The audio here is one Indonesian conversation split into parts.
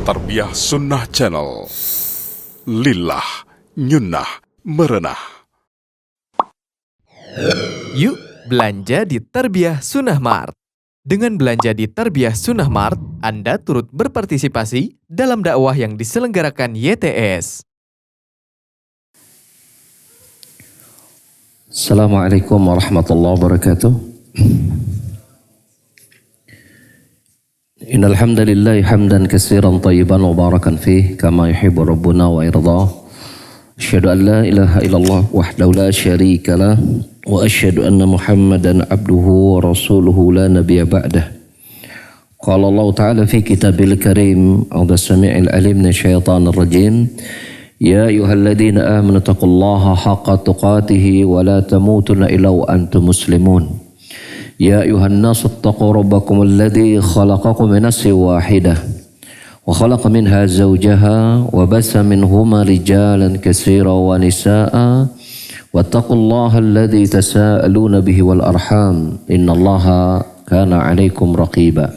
Tarbiyah Sunnah Channel. Lillah, nyunnah, merenah. Yuk belanja di Tarbiyah Sunnah Mart. Dengan belanja di Tarbiyah Sunnah Mart, Anda turut berpartisipasi dalam dakwah yang diselenggarakan YTS. Assalamualaikum warahmatullahi wabarakatuh. Innal hamdalillah hamdan katsiran tayyiban mubarakan fih kama yuhibbu rabbuna wa yardah. Asyhadu an la ilaha illallah wahdahu la syarika lah wa asyhadu anna Muhammadan abduhu wa rasuluhu la nabiyya ba'dah. Qala Allah ta'ala fi kitabil karim a'udzu samii'il alim minasyaitonir rajim. Ya ayyuhalladzina amanu taqullaha haqqa tuqatih wa la tamutunna illa wa antum muslimun. Ya ayuhan nasu attaqu rabbakum alladhi khalaqakum min nafsin wahidah wa khalaqa minha zawjaha wa bassa minhuma rijalan katsiran wa nisaa'a wattaqullaha alladhi tasaaluna bihi wal arham innallaha kana 'alaikum raqiba.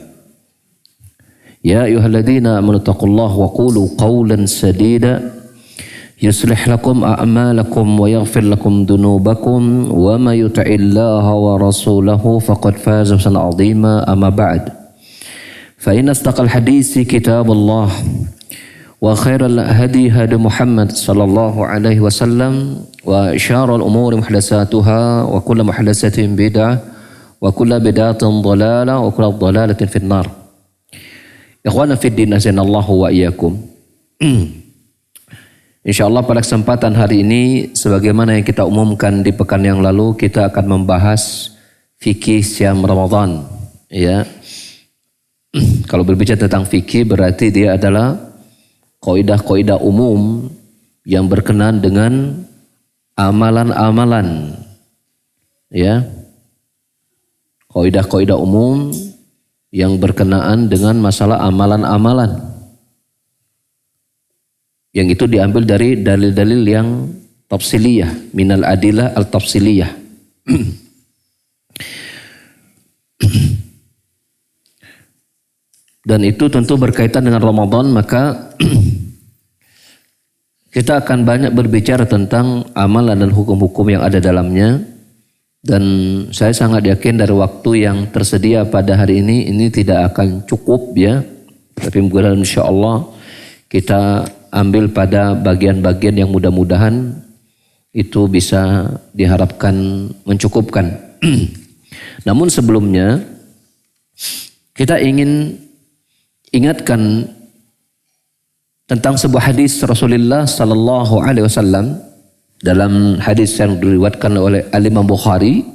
Ya ayyuhalladzina amanu taqullaha wa qulu qawlan sadida yuslih lakum a'malakum wa yaghfir lakum dunubakum wa ma yuti'illaha wa rasulahu faqad faza fawzan 'azima amma ba'd. Fa inna astaqal hadisi kitabullah wa khairal hadi hadi Muhammad sallallahu alaihi wasallam wa syarrul umuri muhdatsatuha wa kullu muhdatsatin bid'ah wa kullu bid'atin dhalalah wa kullu dhalalatin finnar. Ikhwana fid din azanallahu wa iyyakum. InsyaAllah pada kesempatan hari ini sebagaimana yang kita umumkan di pekan yang lalu, kita akan membahas fikih siam Ramadan. Ya. Kalau berbicara tentang fikih berarti dia adalah kaidah-kaidah umum yang berkenaan dengan amalan-amalan. Ya. Kaidah-kaidah umum yang berkenaan dengan masalah amalan-amalan. Yang itu diambil dari dalil-dalil yang tafsiliyah, minal adilah al-tafsiliyah. Dan itu tentu berkaitan dengan Ramadan, maka kita akan banyak berbicara tentang amalan dan hukum-hukum yang ada dalamnya. Dan saya sangat yakin dari waktu yang tersedia pada hari ini tidak akan cukup ya. Tapi mudah-mudahan insyaallah kita ambil pada bagian-bagian yang mudah-mudahan itu bisa diharapkan mencukupkan. Namun sebelumnya kita ingin ingatkan tentang sebuah hadis Rasulullah sallallahu alaihi wasallam dalam hadis yang diriwayatkan oleh Imam Bukhari.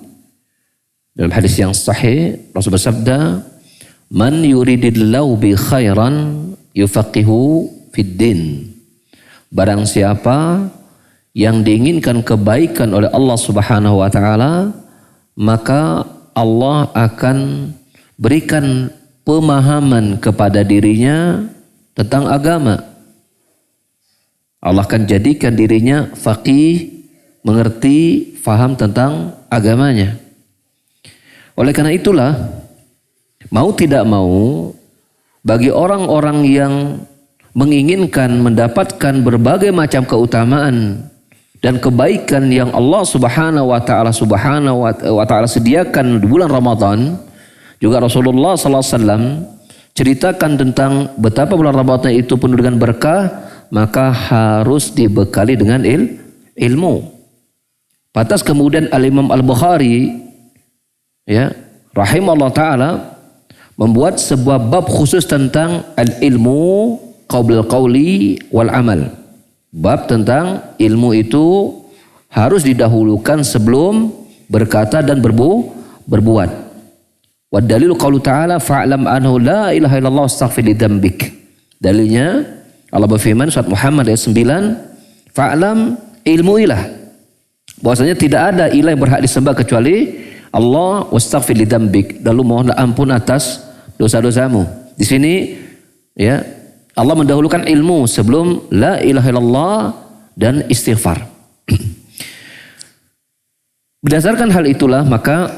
Dalam hadis yang sahih Rasul bersabda, "Man yuridillahu bi khairan yufaqihu fid din." Barang siapa yang diinginkan kebaikan oleh Allah Subhanahu wa taala, maka Allah akan berikan pemahaman kepada dirinya tentang agama. Allah akan jadikan dirinya faqih, mengerti, faham tentang agamanya. Oleh karena itulah, mau tidak mau, bagi orang-orang yang menginginkan mendapatkan berbagai macam keutamaan dan kebaikan yang Allah Subhanahu wa taala sediakan di bulan Ramadan, juga Rasulullah sallallahu alaihi wasallam ceritakan tentang betapa bulan Ramadan itu penuh dengan berkah, maka harus dibekali dengan ilmu. Pantas kemudian Al-Imam Al-Bukhari ya, rahimahullah taala membuat sebuah bab khusus tentang al-ilmu qablal qawli wal amal. Bab tentang ilmu itu harus didahulukan sebelum berkata dan berbuat. Wa dalilu qaulu ta'ala fa'lam annahu la ilaha illallah astaghfir li dzambik. Dalilnya Allah berfirman surat Muhammad ayat 9, fa'lam, ilmuilah bahwasanya tidak ada ilah yang berhak disembah kecuali Allah, wastaghfir li dzambik, lalu mohonlah ampun atas dosa-dosamu. Di sini ya Allah mendahulukan ilmu sebelum la ilaha illallah dan istighfar. Berdasarkan hal itulah maka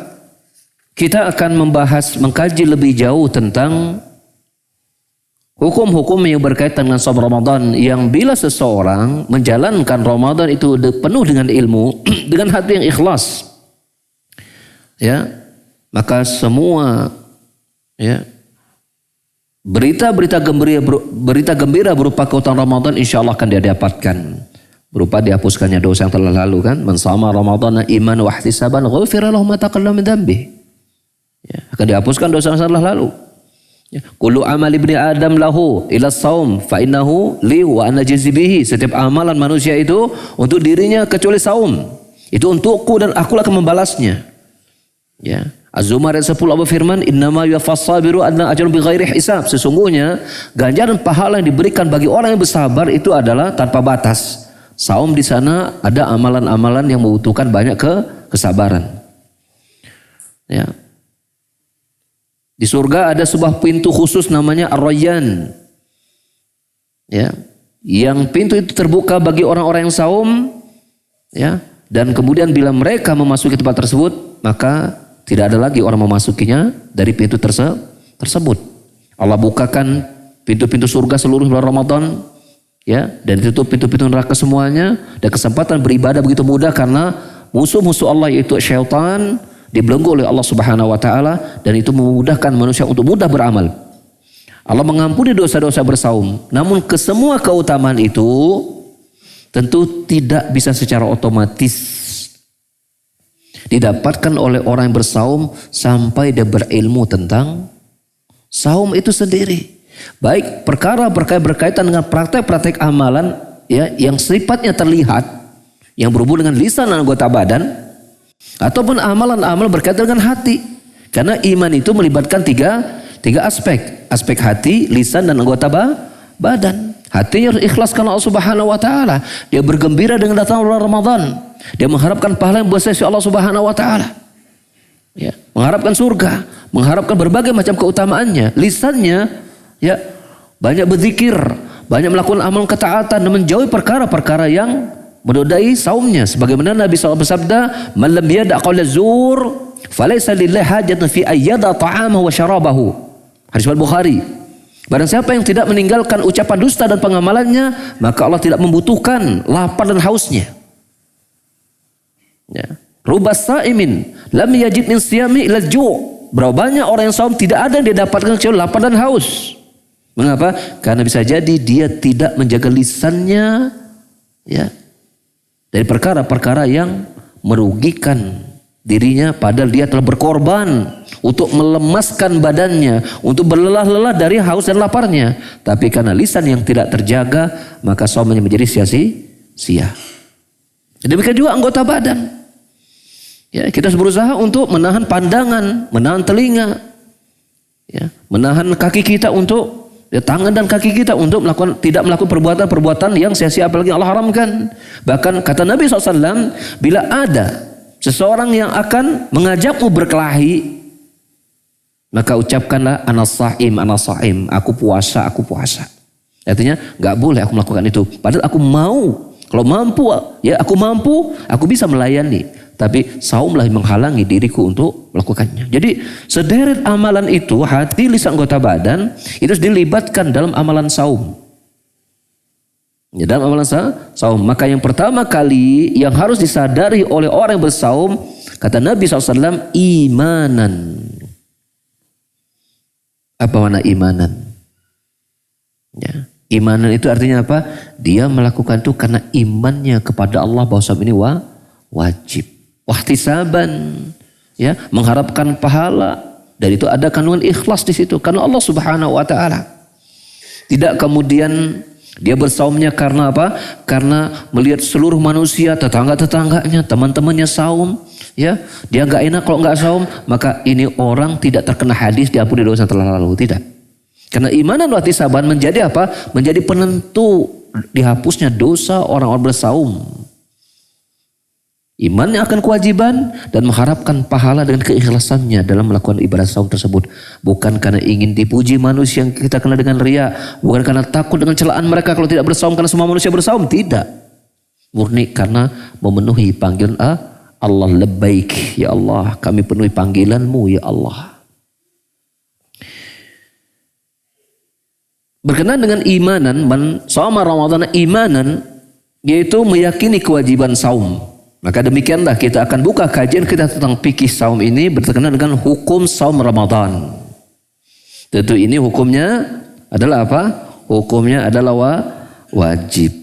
kita akan mengkaji lebih jauh tentang Hukum-hukum yang berkaitan dengan saum Ramadan yang bila seseorang menjalankan Ramadan itu penuh dengan ilmu, dengan hati yang ikhlas, ya, maka semua, ya, berita gembira berupa keutamaan Ramadan insya Allah akan dia dapatkan, berupa dihapuskannya dosa yang telah lalu kan. Man shama Ramadhana iman wa ihtisaban ghufira lahu ma taqaddama min dhanbi. Ya, akan dihapuskan dosa yang telah lalu. Kullu amal ibni Adam lahu ila saum fa innahu li wa ana jazibihi. Setiap amalan manusia itu untuk dirinya kecuali saum. Itu untukku dan aku akan membalasnya. Ya. Az-Zumar ayat 10 Allah firman, innama yuwaffas sabiru adna ajrun bighairi hisab. Sesungguhnya ganjaran pahala yang diberikan bagi orang yang bersabar itu adalah tanpa batas. Saum di sana ada amalan-amalan yang membutuhkan banyak kesabaran. Ya. Di surga ada sebuah pintu khusus namanya Ar-Rayyan. Ya. Yang pintu itu terbuka bagi orang-orang yang saum, ya. Dan kemudian bila mereka memasuki tempat tersebut, maka tidak ada lagi orang memasukinya dari pintu tersebut. Allah bukakan pintu-pintu surga seluruh bulan Ramadan, ya, dan ditutup pintu-pintu neraka semuanya, dan kesempatan beribadah begitu mudah karena musuh-musuh Allah yaitu syaitan dibelenggu oleh Allah Subhanahu wa taala, dan itu memudahkan manusia untuk mudah beramal. Allah mengampuni dosa-dosa bersaum. Namun kesemua keutamaan itu tentu tidak bisa secara otomatis didapatkan oleh orang yang bersaum sampai dia berilmu tentang saum itu sendiri. Baik perkara berkaitan dengan praktek-praktek amalan, ya, yang sifatnya terlihat, yang berhubungan dengan lisan dan anggota badan, ataupun amalan-amalan berkaitan dengan hati. Karena iman itu melibatkan tiga aspek. Aspek hati, lisan, dan anggota badan. Hatinya harus ikhlas karena Allah Subhanahu wa taala. Dia bergembira dengan datang bulan Ramadan. Dia mengharapkan pahala yang besar dari Allah Subhanahu wa taala. Ya, mengharapkan surga, mengharapkan berbagai macam keutamaannya. Lisannya, ya, banyak berzikir, banyak melakukan amal ketaatan dan menjauhi perkara-perkara yang menodai saumnya. Sebagaimana Nabi SAW bersabda, "Man lam yada' qawla zur, falaysa lillahi hajatun fi ayyada ta'amahu wa syarabahu." Hadis Bukhari. Barang siapa yang tidak meninggalkan ucapan dusta dan pengamalannya, maka Allah tidak membutuhkan lapar dan hausnya. Ya. Rubas sa'imin lam yajid min siyami ila ju'. Berapa banyak orang yang saum tidak ada yang dia dapatkan kecuali lapar dan haus. Mengapa? Karena bisa jadi dia tidak menjaga lisannya, ya, dari perkara-perkara yang merugikan dirinya, padahal dia telah berkorban untuk melemaskan badannya, untuk berlelah-lelah dari haus dan laparnya. Tapi karena lisan yang tidak terjaga, maka saumnya menjadi sia-sia. Demikian juga anggota badan. Ya, kita harus berusaha untuk menahan pandangan, menahan telinga, ya, menahan kaki kita untuk, ya, tangan dan kaki kita untuk tidak melakukan perbuatan-perbuatan yang sia-sia, apalagi Allah haramkan. Bahkan kata Nabi SAW, bila ada seseorang yang akan mengajakmu berkelahi, maka ucapkanlah ana sa'im, aku puasa. Artinya nggak boleh aku melakukan itu. Padahal aku mau, kalau mampu, ya aku mampu, aku bisa melayani. Tapi saumlah yang menghalangi diriku untuk melakukannya. Jadi sederet amalan itu, hati, lisan, anggota badan, itu dilibatkan dalam amalan saum. Ya, dalam amalan saum. Maka yang pertama kali yang harus disadari oleh orang yang bersaum, kata Nabi SAW, imanan. Apa makna imanan? Ya, imanan itu artinya apa? Dia melakukan itu karena imannya kepada Allah bahwa saum ini wajib. Wahtisaban, ya, mengharapkan pahala, dan itu ada kandungan ikhlas di situ karena Allah Subhanahu wa taala. Tidak kemudian dia bersaumnya karena apa? Karena melihat seluruh manusia, tetangga-tetangganya, teman-temannya saum, ya, dia nggak enak kalau nggak saum, maka ini orang tidak terkena hadis diampuni dosa telah lalu. Tidak. Karena iman dan wahtisaban menjadi apa? Menjadi penentu dihapusnya dosa orang-orang bersaum. Imannya akan kewajiban dan mengharapkan pahala dengan keikhlasannya dalam melakukan ibadah saum tersebut. Bukan karena ingin dipuji manusia yang kita kenal dengan riya. Bukan karena takut dengan celaan mereka kalau tidak bersaum karena semua manusia bersaum. Tidak. Murni karena memenuhi panggilan Allah. Labbaik ya Allah, kami penuhi panggilanmu ya Allah. berkenaan dengan imanan, man shoma Ramadan imanan, yaitu meyakini kewajiban saum. Maka demikianlah kita akan buka kajian kita tentang fikih saum ini berkenaan dengan hukum saum Ramadan. Tentu ini hukumnya adalah apa? Hukumnya adalah wajib.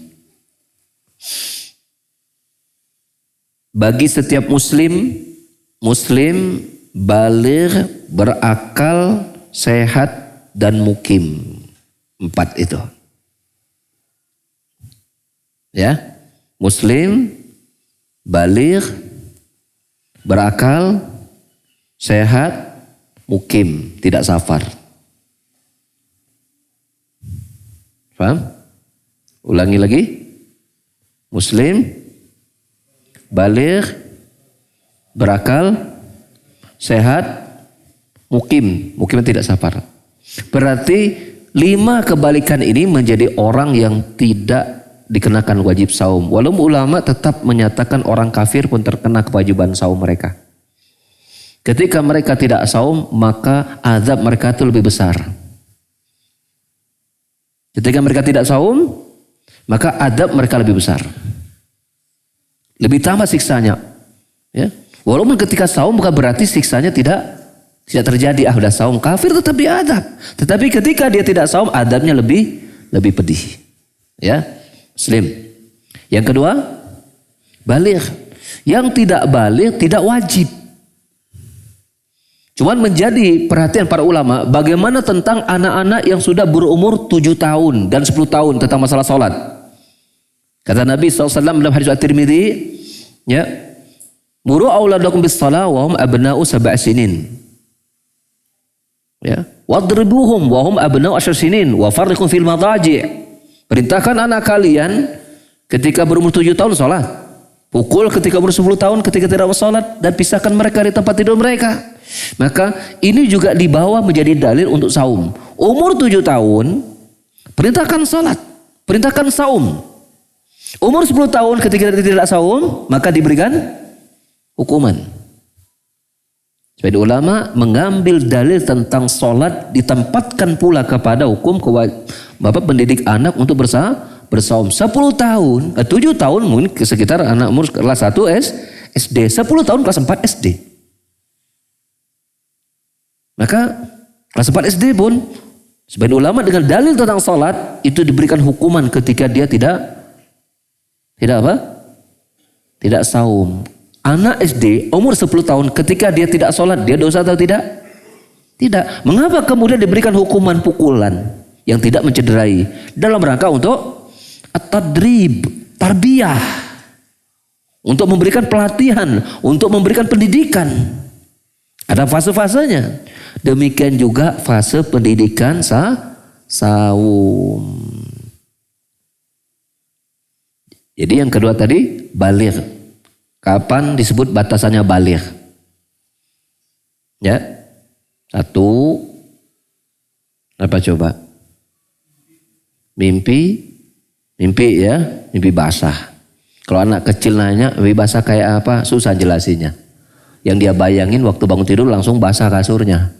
Bagi setiap muslim baligh, berakal, sehat dan mukim. 4 itu. Ya. Muslim, baligh, berakal, sehat, mukim, tidak safar. Paham? Ulangi lagi. Muslim, baligh, berakal, sehat, mukim. Mukim tidak safar. Berarti 5 kebalikan ini menjadi orang yang tidak dikenakan wajib saum. Walaupun ulama tetap menyatakan orang kafir pun terkena kewajiban saum mereka. Ketika mereka tidak saum, maka azab mereka itu lebih besar. Ketika mereka tidak saum, maka azab mereka lebih besar. Lebih tambah siksanya. Ya. Walaupun ketika saum bukan berarti siksanya tidak terjadi. Udah saum kafir tetap diadab. Tetapi ketika dia tidak saum, adabnya lebih pedih. Ya. Muslim. Yang kedua, baligh. Yang tidak baligh tidak wajib. Cuman menjadi perhatian para ulama, bagaimana tentang anak-anak yang sudah berumur 7 tahun dan 10 tahun tentang masalah salat. Kata Nabi SAW dalam hadis At-Tirmidzi, ya, muru auladakum bis shalah wa hum abna'u 7 sinin. Ya, wadribuhum wa hum abna'u 10 sinin wa farriqu fil madaji'. Perintahkan anak kalian ketika berumur 7 tahun sholat. Pukul ketika berumur 10 tahun ketika tidak sholat. Dan pisahkan mereka di tempat tidur mereka. Maka ini juga dibawa menjadi dalil untuk saum. Umur 7 tahun perintahkan sholat. Perintahkan saum. Umur 10 tahun ketika tidak saum, maka diberikan hukuman. Jadi ulama mengambil dalil tentang sholat ditempatkan pula kepada hukum bapak pendidik anak untuk bersaum. 10 tahun, 7 tahun mungkin sekitar anak umur kelas 1 SD, 10 tahun kelas 4 SD. Maka kelas 4 SD pun sebagian ulama dengan dalil tentang sholat itu diberikan hukuman ketika dia tidak saum. Anak SD umur 10 tahun ketika dia tidak sholat, dia dosa atau tidak? Tidak. Mengapa kemudian diberikan hukuman pukulan yang tidak mencederai? Dalam rangka untuk at-tadrib, tarbiyah. Untuk memberikan pelatihan, untuk memberikan pendidikan. Ada fase-fasenya. Demikian juga fase pendidikan saum. Jadi yang kedua tadi baligh. Kapan disebut batasannya baligh? Ya. 1, apa coba? Mimpi ya, mimpi basah. Kalau anak kecil nanya mimpi basah kayak apa, susah jelasinnya. Yang dia bayangin waktu bangun tidur langsung basah kasurnya.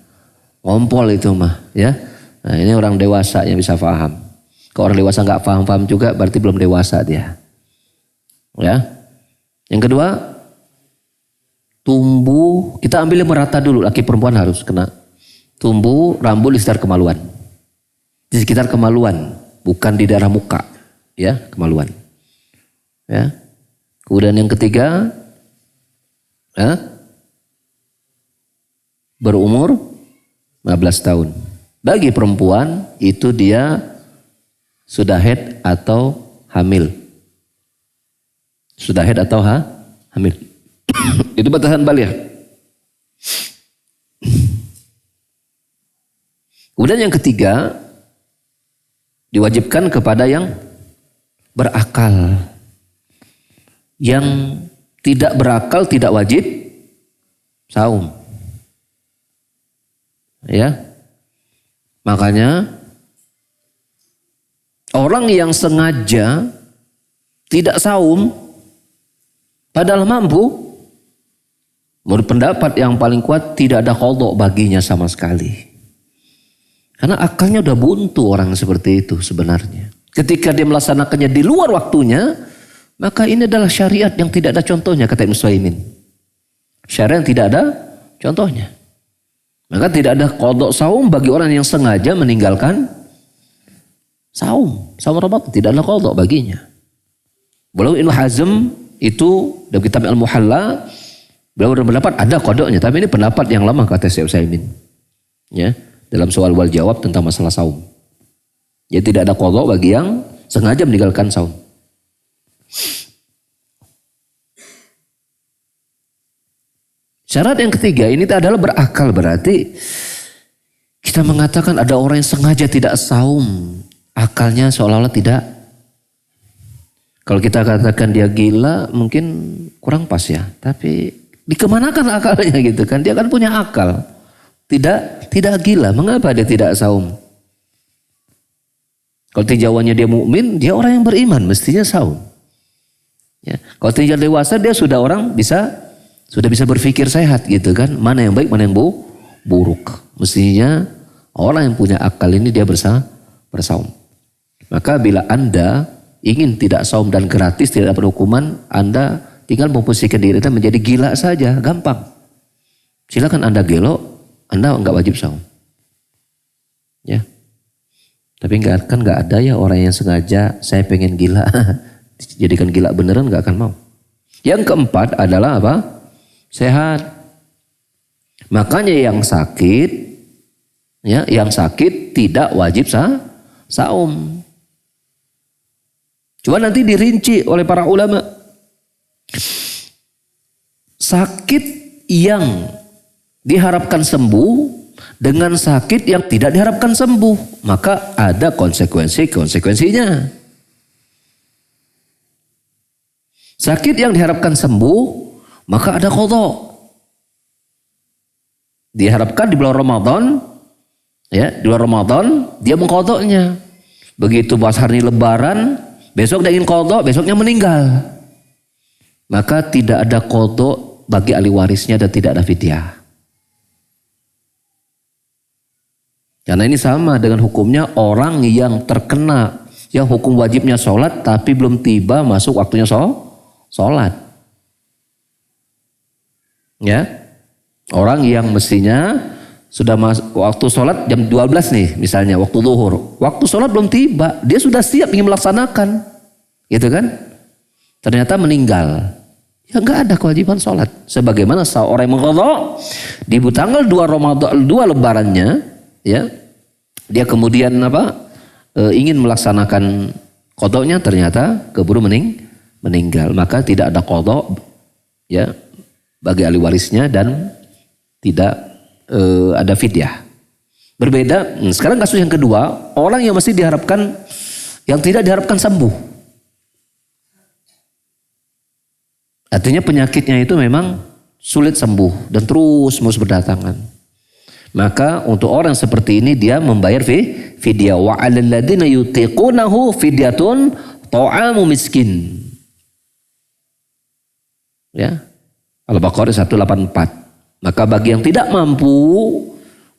Ngompol itu mah, ya. Nah, ini orang dewasa yang bisa paham. Kalau orang dewasa nggak paham juga berarti belum dewasa dia. Ya. Yang kedua, tumbuh, kita ambil merata dulu, laki perempuan harus kena. Tumbuh rambut di sekitar kemaluan. Di sekitar kemaluan, bukan di daerah muka, ya, kemaluan. Ya. Kemudian yang ketiga, berumur 15 tahun. Bagi perempuan itu dia sudah haid atau hamil. Sudah haid atau hamil. Itu batasan baligh. Kemudian yang ketiga, diwajibkan kepada yang berakal. Yang tidak berakal tidak wajib saum. Ya. Makanya orang yang sengaja tidak saum padahal mampu, menurut pendapat yang paling kuat tidak ada qadha baginya sama sekali. Karena akalnya udah buntu orang seperti itu sebenarnya. Ketika dia melaksanakannya di luar waktunya, maka ini adalah syariat yang tidak ada contohnya, kata Ibnu Utsaimin. Syariat yang tidak ada contohnya. Maka tidak ada qadha saum bagi orang yang sengaja meninggalkan saum Ramadan, tidak ada qadha baginya. Beliau Ibnu Hazm itu dalam kitab Al-Muhalla, beliau berpendapat ada qadhanya, tapi ini pendapat yang lama kata Syekh Utsaimin. Ya, dalam soal wal jawab tentang masalah saum. Ya, tidak ada qadha bagi yang sengaja meninggalkan saum. Syarat yang ketiga ini adalah berakal, berarti kita mengatakan ada orang yang sengaja tidak saum, akalnya seolah-olah tidak. Kalau kita katakan dia gila mungkin kurang pas ya, tapi dikemanakan akalnya gitu kan? Dia kan punya akal, tidak gila. Mengapa dia tidak saum? Kalau tinjauannya dia mukmin, dia orang yang beriman, mestinya saum. Ya. Kalau tinjau dewasa, dia sudah bisa berpikir sehat gitu kan. Mana yang baik, mana yang buruk. Mestinya orang yang punya akal ini dia bersaum. Maka bila Anda ingin tidak saum dan gratis, tidak dapat hukuman, Anda tinggal memposisikan diri Anda menjadi gila saja, gampang. Silakan Anda gelo, Anda enggak wajib saum. Ya. Tapi nggak ada ya orang yang sengaja saya pengen gila, jadikan gila beneran nggak akan mau. Yang keempat adalah apa? Sehat. Makanya yang sakit, ya, yang sakit tidak wajib saum. Cuma nanti dirinci oleh para ulama. Sakit yang diharapkan sembuh dengan sakit yang tidak diharapkan sembuh, maka ada konsekuensinya. Sakit yang diharapkan sembuh, maka ada qadha. Diharapkan di bulan Ramadan, ya, di bulan Ramadan dia mengqadhanya. Begitu pas hari Lebaran, besok dia ingin qadha, besoknya meninggal. Maka tidak ada qadha bagi ahli warisnya dan tidak ada fidyah. Karena ini sama dengan hukumnya orang yang terkena, yang hukum wajibnya sholat tapi belum tiba masuk waktunya sholat. Ya, orang yang mestinya sudah masuk waktu sholat jam 12 nih misalnya, waktu zuhur. Waktu sholat belum tiba, dia sudah siap ingin melaksanakan. Gitu kan? Ternyata meninggal. Ya enggak ada kewajiban sholat. Sebagaimana seorang yang mengqadha di tanggal 2 Ramadan, 2 lebarannya, ya, dia kemudian ingin melaksanakan qadhanya, ternyata keburu meninggal, maka tidak ada qadha, ya, bagi ahli warisnya dan tidak ada fidyah. Berbeda. Sekarang kasus yang kedua, orang yang masih diharapkan, yang tidak diharapkan sembuh. Artinya penyakitnya itu memang sulit sembuh dan terus berdatangan. Maka untuk orang seperti ini dia membayar fidyah. Wa 'alal ladzina yutiqunahu fidyatun ta'amu miskin. Ya. Al-Baqarah 184. Maka bagi yang tidak mampu,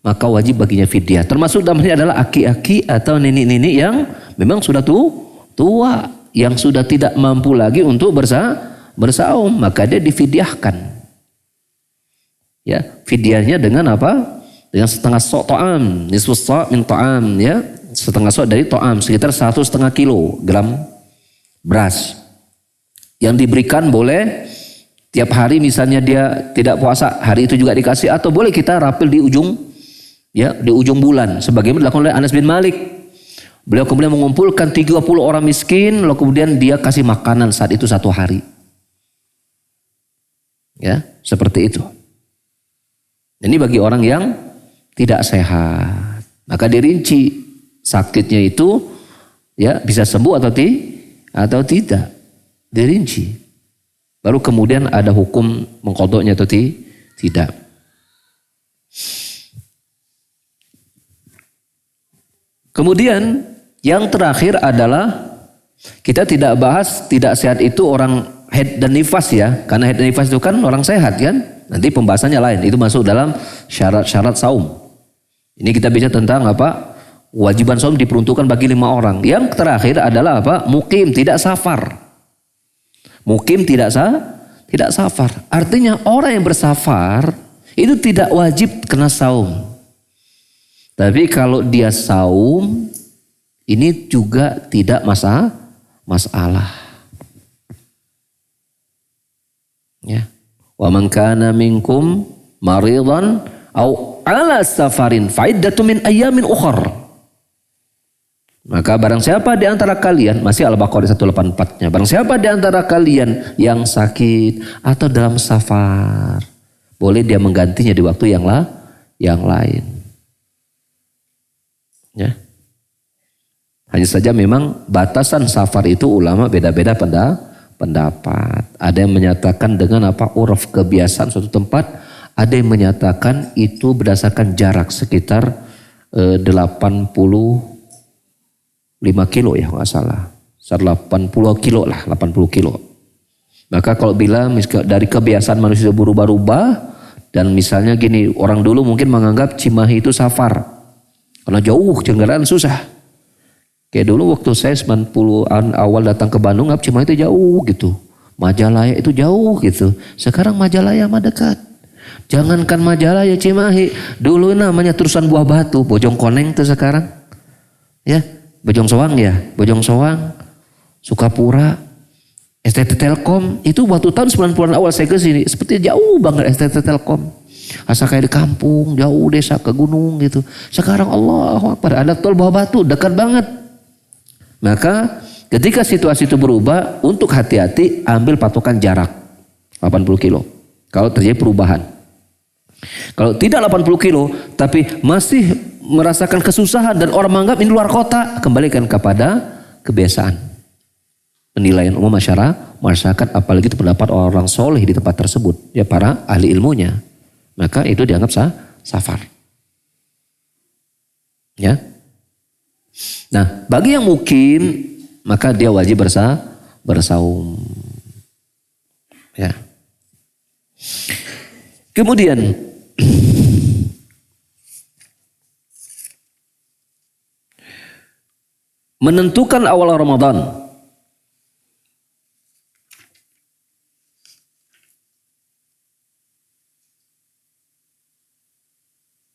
maka wajib baginya fidyah. Termasuk dalamnya adalah aki-aki atau nenek-nenek yang memang sudah tua, yang sudah tidak mampu lagi untuk bersaum, maka dia difidyahkan. Ya, fidyahnya dengan apa? Dengan setengah sok ta'am, nisfu sa' min ta'am, ya, setengah sok dari ta'am, sekitar 1,5 kilogram beras. Yang diberikan boleh tiap hari, misalnya dia tidak puasa, hari itu juga dikasih, atau boleh kita rapil di ujung, ya, di ujung bulan, sebagaimana dilakukan oleh Anas bin Malik. Beliau kemudian mengumpulkan 30 orang miskin, lalu kemudian dia kasih makanan saat itu 1 hari. Ya, seperti itu. Ini bagi orang yang tidak sehat. Maka dirinci sakitnya itu, ya, bisa sembuh atau tidak. Dirinci. Baru kemudian ada hukum mengqadhanya atau tidak. Kemudian yang terakhir adalah kita tidak bahas tidak sehat itu orang haid dan nifas, ya. Karena haid dan nifas itu kan orang sehat kan. Nanti pembahasannya lain. Itu masuk dalam syarat-syarat saum. Ini kita bicara tentang apa? Kewajiban saum diperuntukkan bagi 5 orang. Yang terakhir adalah apa? Mukim, tidak safar. Mukim tidak safar. Artinya orang yang bersafar itu tidak wajib kena saum. Tapi kalau dia saum, ini juga tidak masalah. Ya. Wa man kana minkum maridan au ala safarin fa'iddatu min ayyamin ukhra. Maka barang siapa di antara kalian, masih Al-Baqarah 184-nya, barang siapa di antara kalian yang sakit atau dalam safar, boleh dia menggantinya di waktu yang lain. Ya. Hanya saja memang batasan safar itu ulama beda-beda pendapat. Ada yang menyatakan dengan uruf kebiasaan suatu tempat, ada yang menyatakan itu berdasarkan jarak sekitar 85 kilo ya nggak salah. 80 kilo lah, 80 kilo. Maka kalau bila dari kebiasaan manusia berubah-ubah, dan misalnya gini, orang dulu mungkin menganggap Cimahi itu safar. Karena jauh, kendaraan susah. Kayak dulu waktu saya 90-an awal datang ke Bandung, Cimahi itu jauh gitu. Majalaya itu jauh gitu. Sekarang Majalaya mah dekat. Jangankan Majalaya, Cimahi. Dulu namanya Terusan Buah Batu, Bojongkoneng tuh sekarang. Ya, Bojong Soang ya, Bojong Soang, Sukapura, STT Telkom. Itu waktu tahun 90-an awal saya ke sini, seperti jauh banget STT Telkom. Asa kayak di kampung, jauh desa ke gunung gitu. Sekarang Allahu Akbar, ada tol Buah Batu, dekat banget. Maka ketika situasi itu berubah, untuk hati-hati ambil patokan jarak 80 kilo. Kalau terjadi perubahan. Kalau tidak 80 kilo, tapi masih merasakan kesusahan dan orang menganggap ini luar kota, kembalikan kepada kebiasaan. Penilaian umum masyarakat, apalagi itu pendapat orang soleh di tempat tersebut, ya para ahli ilmunya. Maka itu dianggap safar. Ya. Nah, bagi yang mukim, maka dia wajib bersaum. Ya. Kemudian menentukan awal Ramadan.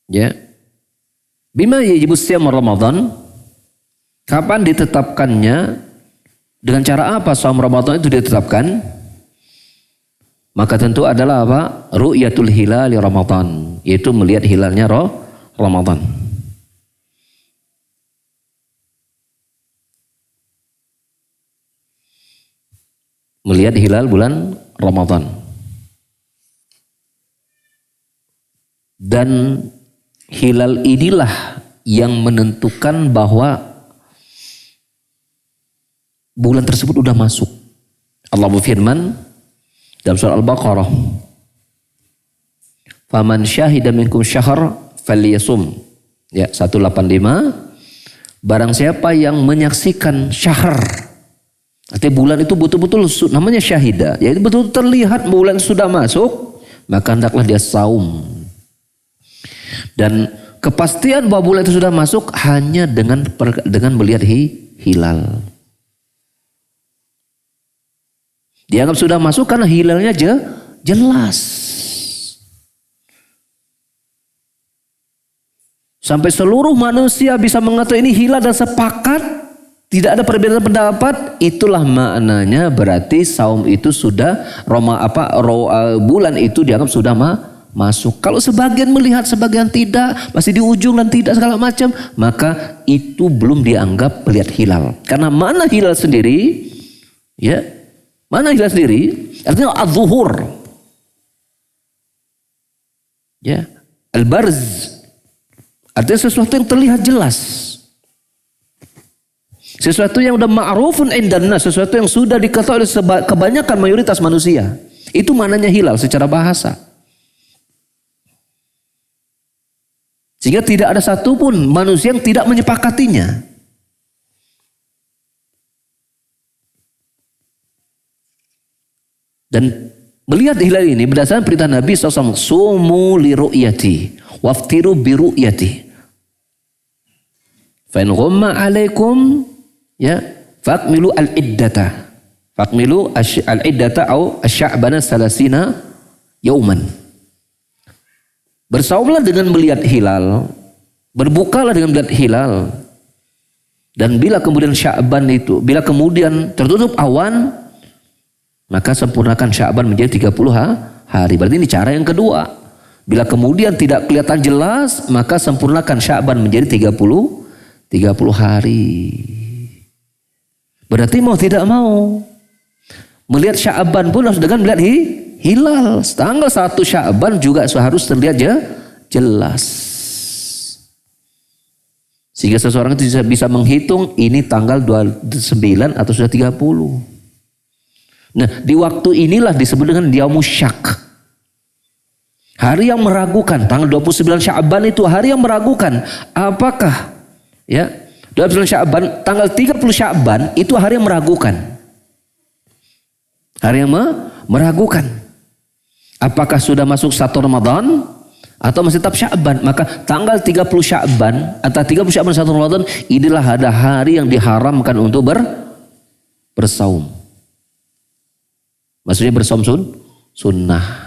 Ya. Bima yajibus siyam Ramadan? Kapan ditetapkannya? Dengan cara apa saum Ramadan itu ditetapkan? Maka tentu adalah apa? Ru'yatul hilal Ramadan, yaitu melihat hilalnya Ramadan. Melihat hilal bulan Ramadan. Dan hilal inilah yang menentukan bahwa bulan tersebut sudah masuk. Allah berfirman dalam surah Al-Baqarah, "Faman syahida minkum syahr falyasum." Ya, 185. Barang siapa yang menyaksikan syahr. Artinya bulan itu betul-betul namanya syahida, yaitu betul terlihat bulan sudah masuk, maka hendaklah dia saum. Dan kepastian bahwa bulan itu sudah masuk hanya dengan melihat hilal. Dianggap sudah masuk karena hilalnya jelas. Sampai seluruh manusia bisa mengatakan ini hilal dan sepakat, tidak ada perbedaan pendapat, itulah maknanya berarti saum itu sudah bulan itu dianggap sudah masuk. Kalau sebagian melihat, sebagian tidak, masih di ujung dan tidak segala macam, maka itu belum dianggap melihat hilal. Karena mana hilal sendiri, ya, mana hilal sendiri, artinya az-zuhur, ya, al-barz, artinya sesuatu yang terlihat jelas. Sesuatu yang udah ma'rufun indanna, sesuatu yang sudah diketahui oleh kebanyakan mayoritas manusia. Itu maknanya hilal secara bahasa. Sehingga tidak ada satupun manusia yang tidak menyepakatinya. Dan melihat hilal ini berdasarkan perintah Nabi SAW, sumu li ru'yati waftiru bi ru'yati. Fa in ghumma alaikum ya fakmilu al-iddata. Fakmilu al-iddata au asy-sya'bana salasina yauman. Bersaumlah dengan melihat hilal, berbukalah dengan melihat hilal. Dan bila kemudian Sya'ban itu, bila kemudian tertutup awan, maka sempurnakan Sya'ban menjadi 30 hari. Berarti ini cara yang kedua. Bila kemudian tidak kelihatan jelas, maka sempurnakan Sya'ban menjadi 30 hari. Berarti mau tidak mau, melihat Sya'ban pun harus dengan melihat hilal. Tanggal 1 Sya'ban juga harus terlihat jelas. Sehingga seseorang itu bisa menghitung ini tanggal 29 atau sudah 30. Nah, di waktu inilah disebut dengan Yaumus Syak. Hari yang meragukan, tanggal 29 Sya'ban itu hari yang meragukan. Apakah ya 29 Sya'ban, tanggal 30 Sya'ban itu hari yang meragukan. Hari yang meragukan. Apakah sudah masuk 1 Ramadan atau masih tetap Sya'ban? Maka tanggal 30 Sya'ban atau 30 Sya'ban 1 Ramadan inilah ada hari yang diharamkan untuk bersaum. Maksudnya bersaum sunnah.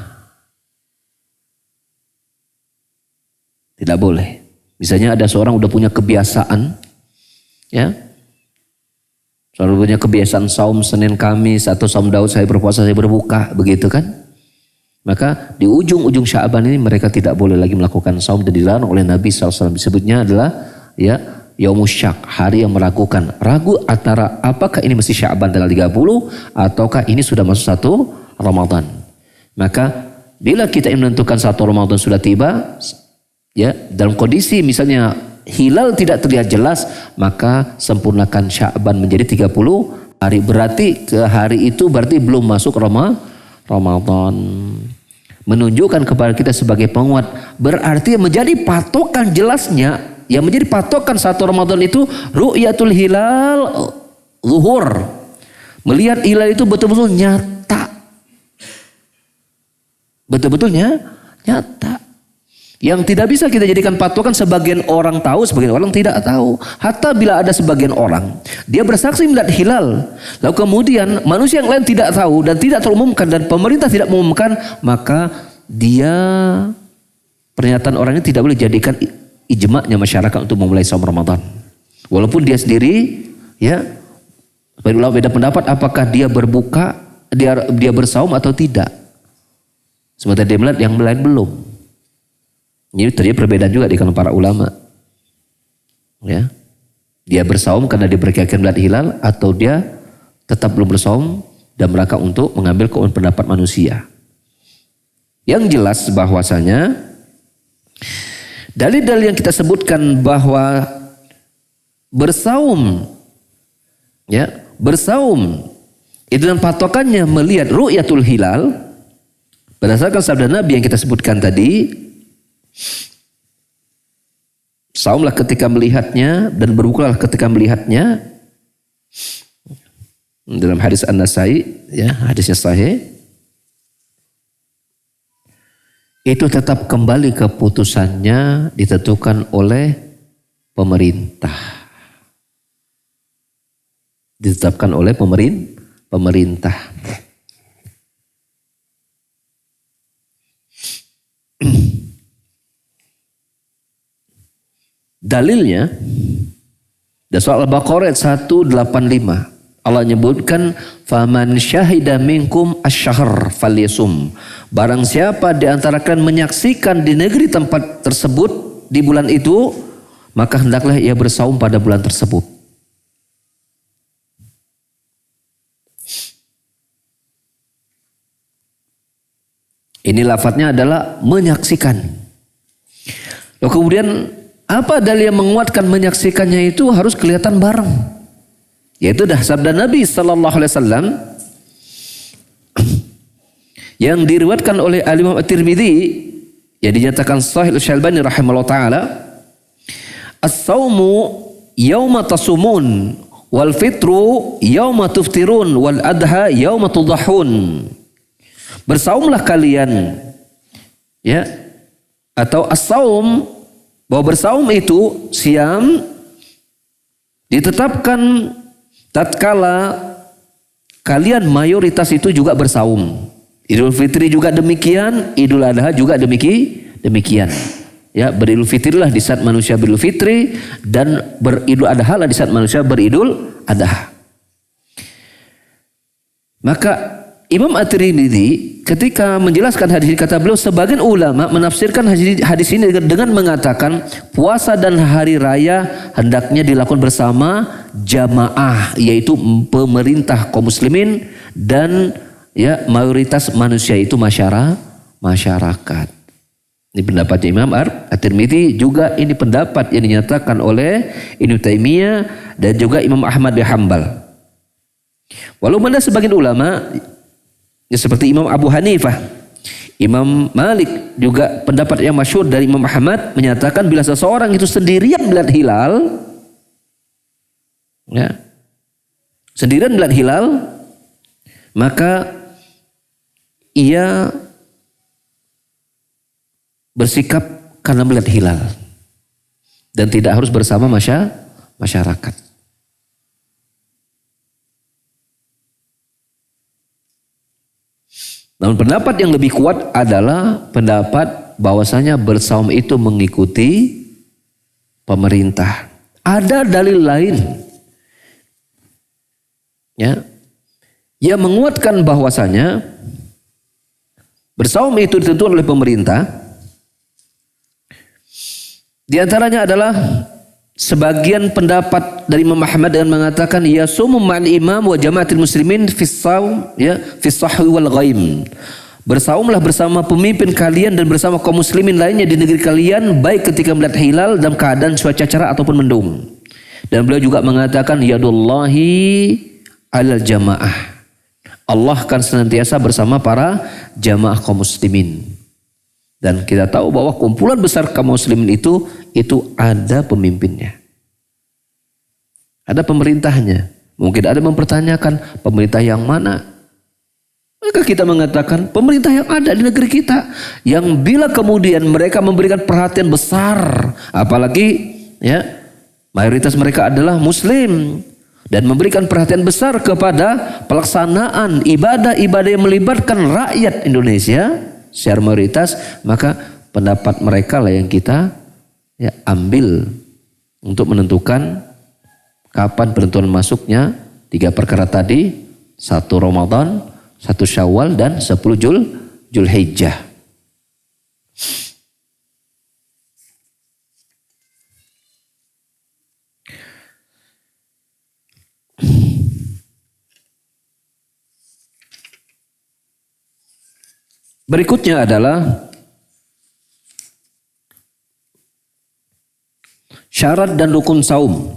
Tidak boleh. Misalnya ada seorang udah punya kebiasaan, ya, selalu punya kebiasaan saum Senin Kamis atau saum Daud, saya berpuasa saya berbuka, begitu kan? Maka di ujung-ujung Sya'ban ini mereka tidak boleh lagi melakukan saum dan dilarang oleh Nabi SAW. Disebutnya adalah ya Yaumus Syak, hari yang meragukan. Ragu antara apakah ini mesti Sya'ban tanggal 30 ataukah ini sudah masuk 1 Ramadan. Maka bila kita ingin menentukan 1 Ramadan sudah tiba, ya dalam kondisi misalnya hilal tidak terlihat jelas, maka sempurnakan Sya'ban menjadi 30 hari. Berarti ke hari itu berarti belum masuk Ramadan. Menunjukkan kepada kita sebagai penguat, berarti menjadi patokan jelasnya, yang menjadi patokan 1 Ramadan itu ru'yatul hilal zuhur. Melihat hilal itu betul-betul nyata. Betul-betulnya nyata. Yang tidak bisa kita jadikan patokan, sebagian orang tahu, sebagian orang tidak tahu. Hatta bila ada sebagian orang, dia bersaksi melihat hilal, lalu kemudian manusia yang lain tidak tahu dan tidak terumumkan dan pemerintah tidak mengumumkan, maka dia, pernyataan orang ini tidak boleh jadikan ijma'nya masyarakat untuk memulai saum Ramadan. Walaupun dia sendiri, ya, ulama beda pendapat apakah dia berbuka, dia bersaum atau tidak. Sementara dia melihat yang lain belum. Ini terjadi perbedaan juga di kalangan para ulama. Ya. Dia bersaum karena dia berkeyakinan melihat hilal, atau dia tetap belum bersaum dan mereka untuk mengambil pendapat manusia. Yang jelas bahwasanya dalil-dalil yang kita sebutkan bahwa bersaum, ya, bersaum itu dan patokannya melihat ru'yatul hilal berdasarkan sabda Nabi yang kita sebutkan tadi. Saumlah ketika melihatnya dan berbukalah ketika melihatnya. Dalam hadis An-Nasai, ya, hadisnya sahih. Itu tetap kembali keputusannya ditentukan oleh pemerintah. Ditetapkan oleh pemerintah. Dalilnya dari surah Al-Baqarah 185. Allah menyebutkan faman syahida minkum asy-syahr falyasum. Barang siapa di antara kalian menyaksikan di negeri tempat tersebut di bulan itu, maka hendaklah ia bersaum pada bulan tersebut. Ini lafadznya adalah menyaksikan. Lalu kemudian apa dalil yang menguatkan menyaksikannya itu harus kelihatan bareng. Yaitu dah sabda Nabi sallallahu alaihi wasallam yang diriwayatkan oleh Al-Imam At-Tirmidzi, yang dinyatakan sahih Al-Syalbani rahimahullah taala, as-saumu yauma tasumun wal fitru yauma tuftirun wal adha yauma tudhahun. Bersaumlah kalian, ya, atau as-saum, bahwa bersaum itu siam, ditetapkan tatkala kalian mayoritas itu juga bersaum. Idul Fitri juga demikian, Idul Adha juga demikian. Ya, beridul fitrilah di saat manusia beridul fitri dan beridul adha lah di saat manusia beridul adha. Maka Imam At-Tirmidzi ketika menjelaskan hadis ini kata beliau, sebagian ulama menafsirkan hadis ini dengan mengatakan puasa dan hari raya hendaknya dilakukan bersama jamaah, yaitu pemerintah kaum muslimin dan ya mayoritas manusia itu masyarakat. Ini pendapatnya Imam At-Tirmidzi, juga ini pendapat yang dinyatakan oleh Ibnu Taimiyah dan juga Imam Ahmad bin Hanbal. Walaupun ada sebagian ulama ya seperti Imam Abu Hanifah, Imam Malik, juga pendapat yang masyhur dari Imam Ahmad menyatakan bila seseorang itu sendirian melihat hilal, ya, sendirian melihat hilal, maka ia bersikap karena melihat hilal dan tidak harus bersama masyarakat. Namun pendapat yang lebih kuat adalah pendapat bahwasanya bersaum itu mengikuti pemerintah. Ada dalil lain ya yang menguatkan bahwasanya bersaum itu ditentukan oleh pemerintah. Di antaranya adalah sebagian pendapat dari Imam Ahmad yang mengatakan yasumu ma'al imam wa jama'atil muslimin fis shaum ya fis sahwi wal ghaim. Bersaumlah bersama pemimpin kalian dan bersama kaum muslimin lainnya di negeri kalian baik ketika melihat hilal dalam keadaan cuaca cerah ataupun mendung. Dan beliau juga mengatakan yadullahi alal jamaah. Allah akan senantiasa bersama para jamaah kaum muslimin. Dan kita tahu bahwa kumpulan besar kaum muslimin itu ada pemimpinnya. Ada pemerintahnya. Mungkin ada mempertanyakan pemerintah yang mana? Maka kita mengatakan pemerintah yang ada di negeri kita. Yang bila kemudian mereka memberikan perhatian besar. Apalagi ya mayoritas mereka adalah muslim. Dan memberikan perhatian besar kepada pelaksanaan ibadah-ibadah yang melibatkan rakyat Indonesia secara mayoritas, maka pendapat mereka lah yang kita ya ambil untuk menentukan kapan penentuan masuknya 3 perkara tadi, 1 Ramadan, 1 Syawal dan 10 Zulhijjah. Berikutnya adalah syarat dan rukun saum.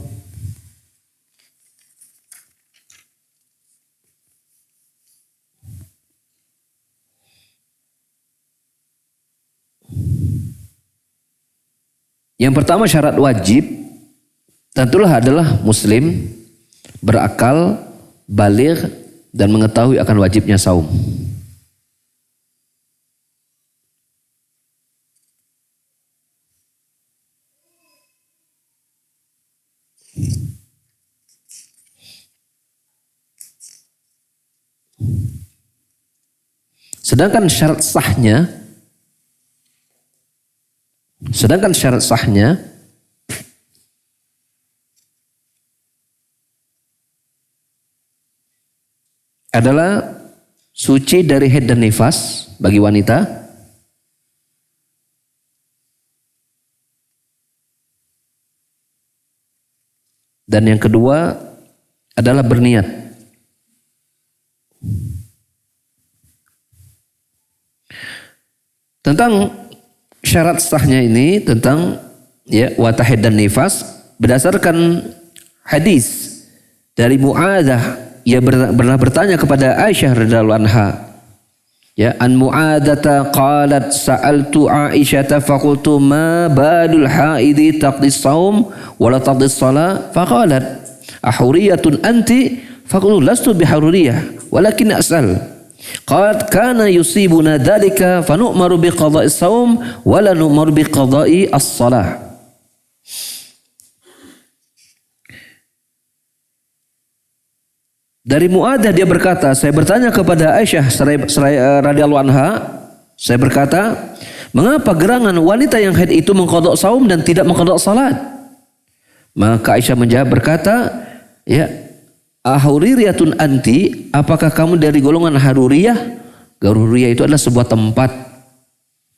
Yang pertama syarat wajib tentulah adalah muslim, berakal, baligh dan mengetahui akan wajibnya saum. Sedangkan syarat sahnya adalah suci dari haid dan nifas bagi wanita, dan yang kedua adalah berniat. Tentang syarat sahnya ini tentang ya watahid dan nifas berdasarkan hadis dari Mu'adzah, ia pernah bertanya kepada Aisyah radhiyallahu anha. Ya, an Mu'adzata qalat sa'altu Aisyah faqultu ma balul haidi taqdi shaum wa la taqdi shalah faqalat ahuriyatun anti faqultu lastu bihuriyah walakin as'al. Qalat kana yusibuna dzalika fa nu'maru bi qada'i shaum wa la nu'maru bi qada'i as-shalah. Dari Mu'adzah dia berkata, saya bertanya kepada Aisyah radhiyallahu anha, saya berkata, mengapa gerangan wanita yang haid itu mengqadha saum dan tidak mengqadha salat? Maka Aisyah menjawab berkata, ya, ahuriyatun anti, apakah kamu dari golongan haruriyah? Haruriyah itu adalah sebuah tempat,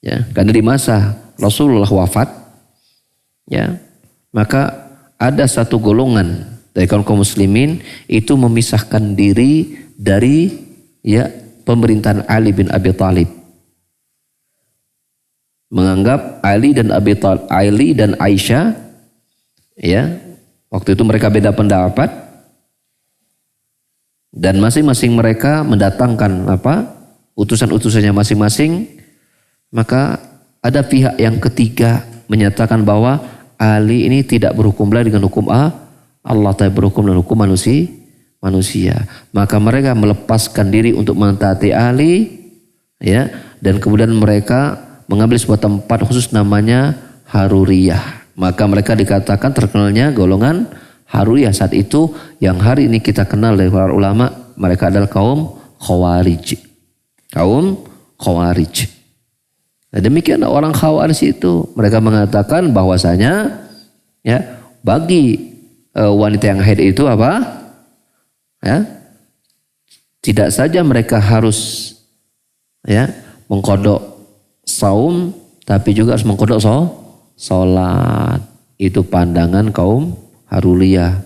ya, karena di masa Rasulullah wafat, ya, maka ada satu golongan dari kaum muslimin itu memisahkan diri dari, ya, pemerintahan Ali bin Abi Thalib, menganggap Ali dan Aisyah, ya, waktu itu mereka beda pendapat dan masing-masing mereka mendatangkan utusan-utusannya masing-masing. Maka ada pihak yang ketiga menyatakan bahwa Ali ini tidak berhukum lagi dengan hukum Allah, tapi berhukum dengan hukum manusia. Maka mereka melepaskan diri untuk mentaati Ali, ya, dan kemudian mereka mengambil sebuah tempat khusus namanya Haruriyah. Maka mereka dikatakan terkenalnya golongan Haruriyah saat itu, yang hari ini kita kenal dari para ulama, mereka adalah kaum Khawarij. Kaum Khawarij. Nah, demikian orang Khawarij itu, mereka mengatakan bahwasanya, ya, bagi wanita yang haid itu ya, tidak saja mereka harus, ya, mengqadha saum, tapi juga harus mengqadha salat. Itu pandangan kaum Haruriyah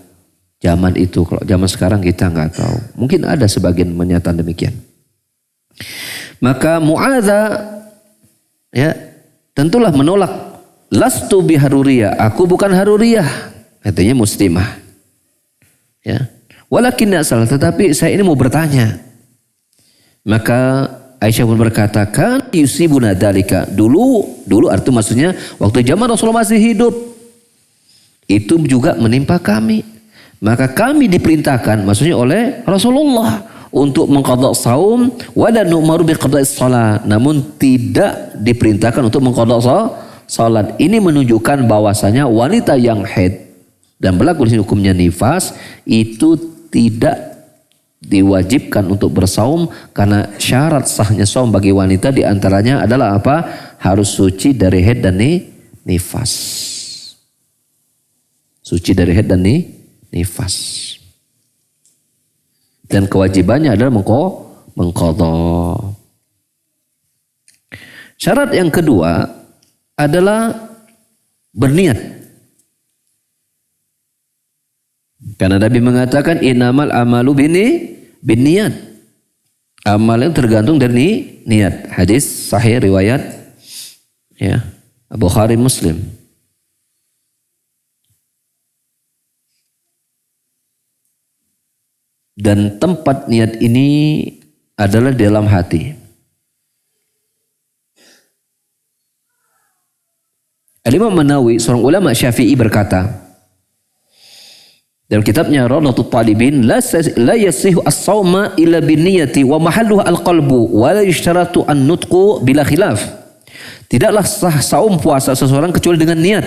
zaman itu. Kalau zaman sekarang kita nggak tahu. Mungkin ada sebagian menyatakan demikian. Maka Mu'adzah, ya, tentulah menolak. Lastu bi Haruriyah, aku bukan Haruriyah. Artinya muslimah, ya. Walakin salah, tetapi saya ini mau bertanya. Maka Aisyah pun berkata, kan yusibuna dalika, dulu artinya maksudnya waktu zaman Rasulullah masih hidup itu juga menimpa kami. Maka kami diperintahkan, maksudnya oleh Rasulullah, untuk mengqadha saum wa la nu'maru bi qada'is shalah, namun tidak diperintahkan untuk mengqadha salat. Ini menunjukkan bahwasanya wanita yang haid dan berlaku di sini hukumnya nifas itu tidak diwajibkan untuk bersaum, karena syarat sahnya saum bagi wanita diantaranya adalah apa? Harus suci dari haid dan nifas. Suci dari haid dan nifas. Dan kewajibannya adalah mengqadha. Syarat yang kedua adalah berniat. Karena Nabi mengatakan innamal amalu binniyat. Amal yang tergantung dari niat. Hadis sahih riwayat, ya, Bukhari Muslim. Dan tempat niat ini adalah di dalam hati. Al-Imam An-Nawawi, seorang ulama Syafi'i, berkata dalam kitabnya Rawdatul Talibin, la yasihu as-sawma illa binniyati wa mahalluhu al-qalbu wa la yushtaratu an-nutqu bila khilaf. Tidaklah sah saum puasa seseorang kecuali dengan niat.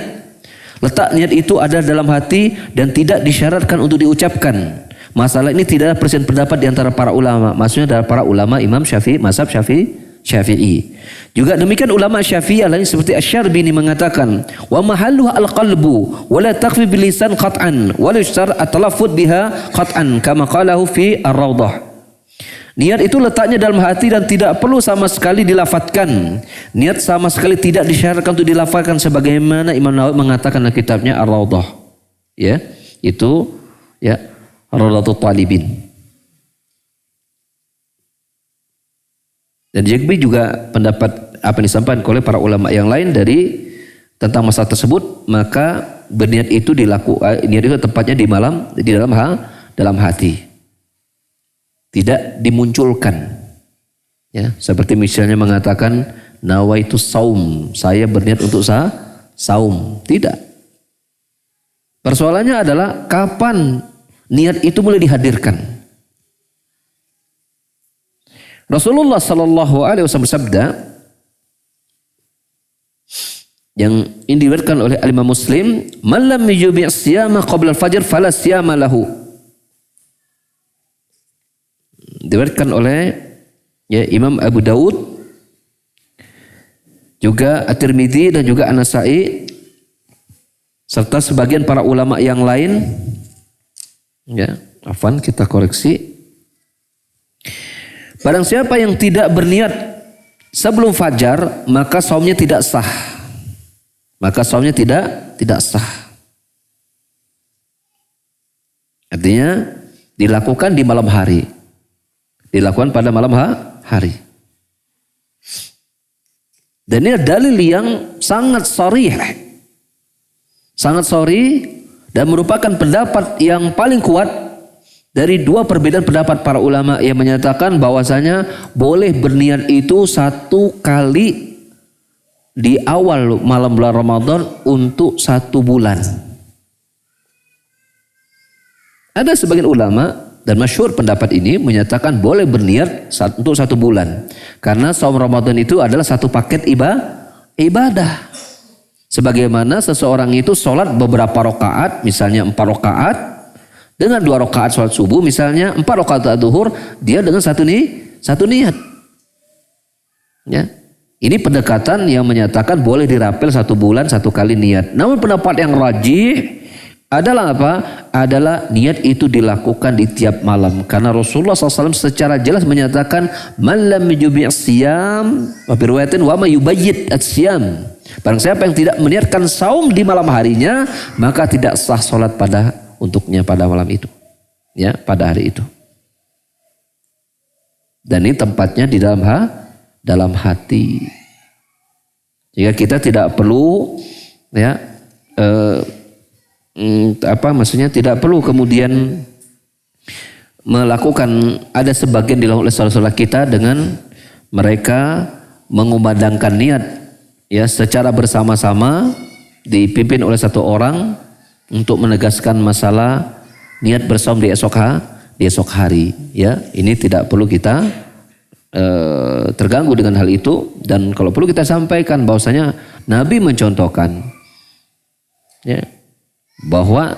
Letak niat itu ada dalam hati dan tidak disyaratkan untuk diucapkan. Masalah ini tidak ada perselisihan pendapat di antara para ulama. Maksudnya dari para ulama Imam Syafi'i, mazhab Syafi'i. Juga demikian ulama Syafi'iyah lain seperti Asy-Syarbini mengatakan, wa mahalluha al-qalbu wa la takfi bil lisan qat'an wa la yushtar at-talaffuz biha qat'an kama qalahu fi ar-Rawdah. Niat itu letaknya dalam hati dan tidak perlu sama sekali dilafatkan. Niat sama sekali tidak disyaratkan untuk dilafatkan sebagaimana Imam Nawawi mengatakan dalam kitabnya Ar-Rawdah. Ya, itu, ya, Rawdatul Talibin. Dan juga pendapat apa yang disampaikan oleh para ulama yang lain dari tentang masalah tersebut, maka berniat itu niat itu tepatnya di dalam hati, tidak dimunculkan, ya, seperti misalnya mengatakan nawaitu saum, saya berniat untuk saum, tidak. Persoalannya adalah kapan niat itu mulai dihadirkan. Rasulullah sallallahu alaihi wasallam bersabda yang diriwayatkan oleh Imam Muslim, "Man lam yubi' siyama qabla al-fajr fala siyama lahu." diriwayatkan oleh Imam Abu Daud, juga At-Tirmidzi dan juga An-Nasa'i serta sebagian para ulama yang lain. Kita koreksi. Barang siapa yang tidak berniat sebelum fajar, maka saumnya tidak sah. Tidak sah. Artinya dilakukan di malam hari. Dilakukan pada malam hari. Dan ini dalil yang sangat sharih. Sangat sharih dan merupakan pendapat yang paling kuat dari dua perbedaan pendapat para ulama yang menyatakan bahwasanya boleh berniat itu 1 kali di awal malam bulan Ramadan untuk 1 bulan. Ada sebagian ulama dan masyhur pendapat ini menyatakan boleh berniat untuk 1 bulan. Karena saum Ramadan itu adalah satu paket ibadah. Sebagaimana seseorang itu sholat beberapa rakaat, misalnya 4 rakaat, dengan 2 rakaat sholat subuh, misalnya 4 rakaat zuhur, dia dengan satu niat. Ya. Ini pendekatan yang menyatakan boleh dirapel 1 bulan 1 kali niat. Namun pendapat yang rajih adalah apa? Adalah niat itu dilakukan di tiap malam. Karena Rasulullah SAW secara jelas menyatakan, "Man lam yubi' siyam," wa fi riwayatin, "wa ma yubayyit as-siyam." Barang siapa yang tidak meniatkan saum di malam harinya, maka tidak sah salat untuknya pada malam itu. Ya, pada hari itu. Dan ini tempatnya di dalam hati. Jika kita tidak perlu tidak perlu kemudian melakukan, ada sebagian dilakukan oleh saudara-saudara kita dengan mereka mengumandangkan niat secara bersama-sama dipimpin oleh 1 orang untuk menegaskan masalah niat bersaum di esok hari. Ya, ini tidak perlu kita terganggu dengan hal itu, dan kalau perlu kita sampaikan bahwasanya Nabi mencontohkan bahwa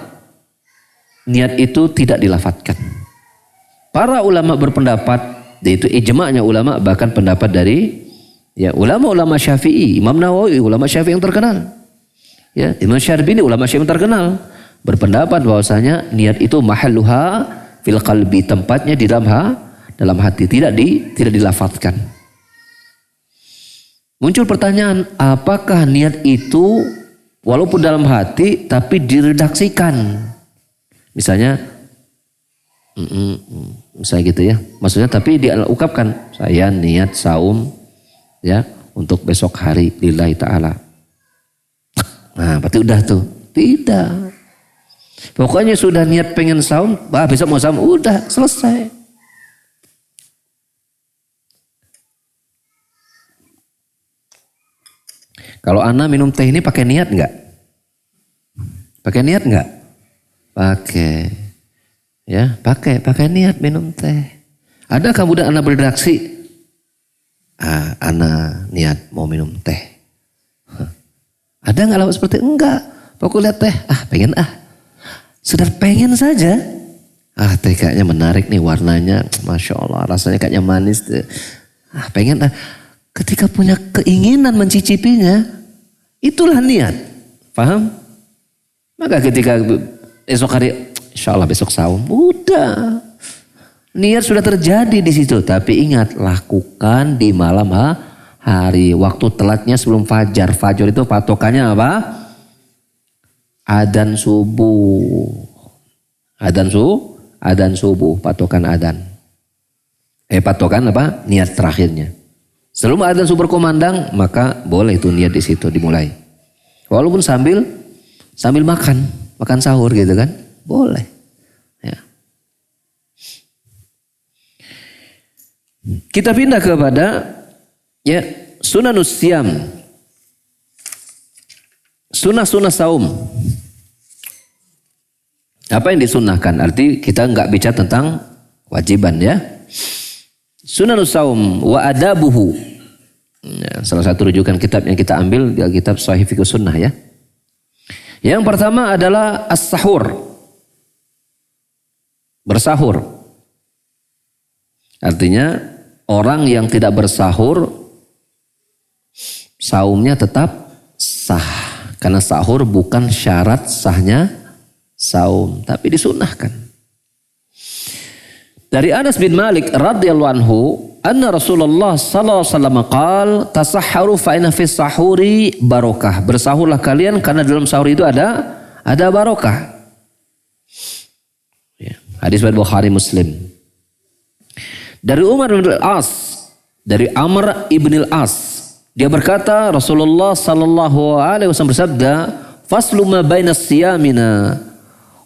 niat itu tidak dilafadzkan. Para ulama berpendapat, yaitu ijma'nya ulama, bahkan pendapat dari ulama-ulama Syafi'i, Imam Nawawi, ulama Syafi'i yang terkenal. Imam Syarbini, ulama Syafi'i yang terkenal, berpendapat bahwasanya niat itu mahalluha fil qalbi, tempatnya di dalam hati, tidak dilafadzkan. Muncul pertanyaan, apakah niat itu walaupun dalam hati tapi diredaksikan? Misalnya gitu ya. Maksudnya tapi diungkapkan, saya niat saum untuk besok hari lillahi ta'ala. Nah, berarti udah tuh. Tidak. Pokoknya sudah niat pengen saum, besok mau saum, udah selesai. Kalau Ana minum teh ini pakai niat enggak? Pakai niat enggak? Pakai. Ya, pakai niat minum teh. Adakah budak Ana beredaksi? Ana niat mau minum teh. Ada enggak lawak seperti enggak? Pokoknya lihat teh, pengen Sudah pengen saja. Teh kayaknya menarik nih warnanya, Masya Allah, rasanya kayaknya manis. Pengen ketika punya keinginan mencicipinya, itulah niat. Paham? Maka ketika esok hari, insya Allah besok saum, udah. Niat sudah terjadi di situ. Tapi ingat, lakukan di malam hari. Waktu telatnya sebelum fajar. Fajar itu patokannya apa? Adzan subuh. Adzan subuh, patokan adzan. Patokan apa? Niat terakhirnya. Sebelum adzan subuh berkumandang, maka boleh itu niat di situ dimulai. Walaupun sambil makan sahur gitu kan, boleh. Ya. Kita pindah kepada sunanus siyam. Sunnah-sunnah saum. Apa yang disunnahkan? Arti kita enggak bicara tentang wajiban ya. Sunanus saum wa adabuhu. Salah satu rujukan kitab yang kita ambil di kitab Sahih Fiqh Sunnah ya. Yang pertama adalah as-sahur. Bersahur. Artinya orang yang tidak bersahur saumnya tetap sah. Karena sahur bukan syarat sahnya saum, tapi disunahkan. Dari Anas bin Malik radhiyallahu anhu, anna Rasulullah sallallahu alaihi wasallam qaal, tasahharu fa inna fis sahuri barokah. Bersahurlah kalian karena dalam sahur itu ada barokah. Ya. Hadis riwayat Bukhari Muslim. Dari Umar bin Al-As, dari Amr ibn Al-As, dia berkata, Rasulullah sallallahu alaihi wasallam bersabda, faslu ma baina siyamina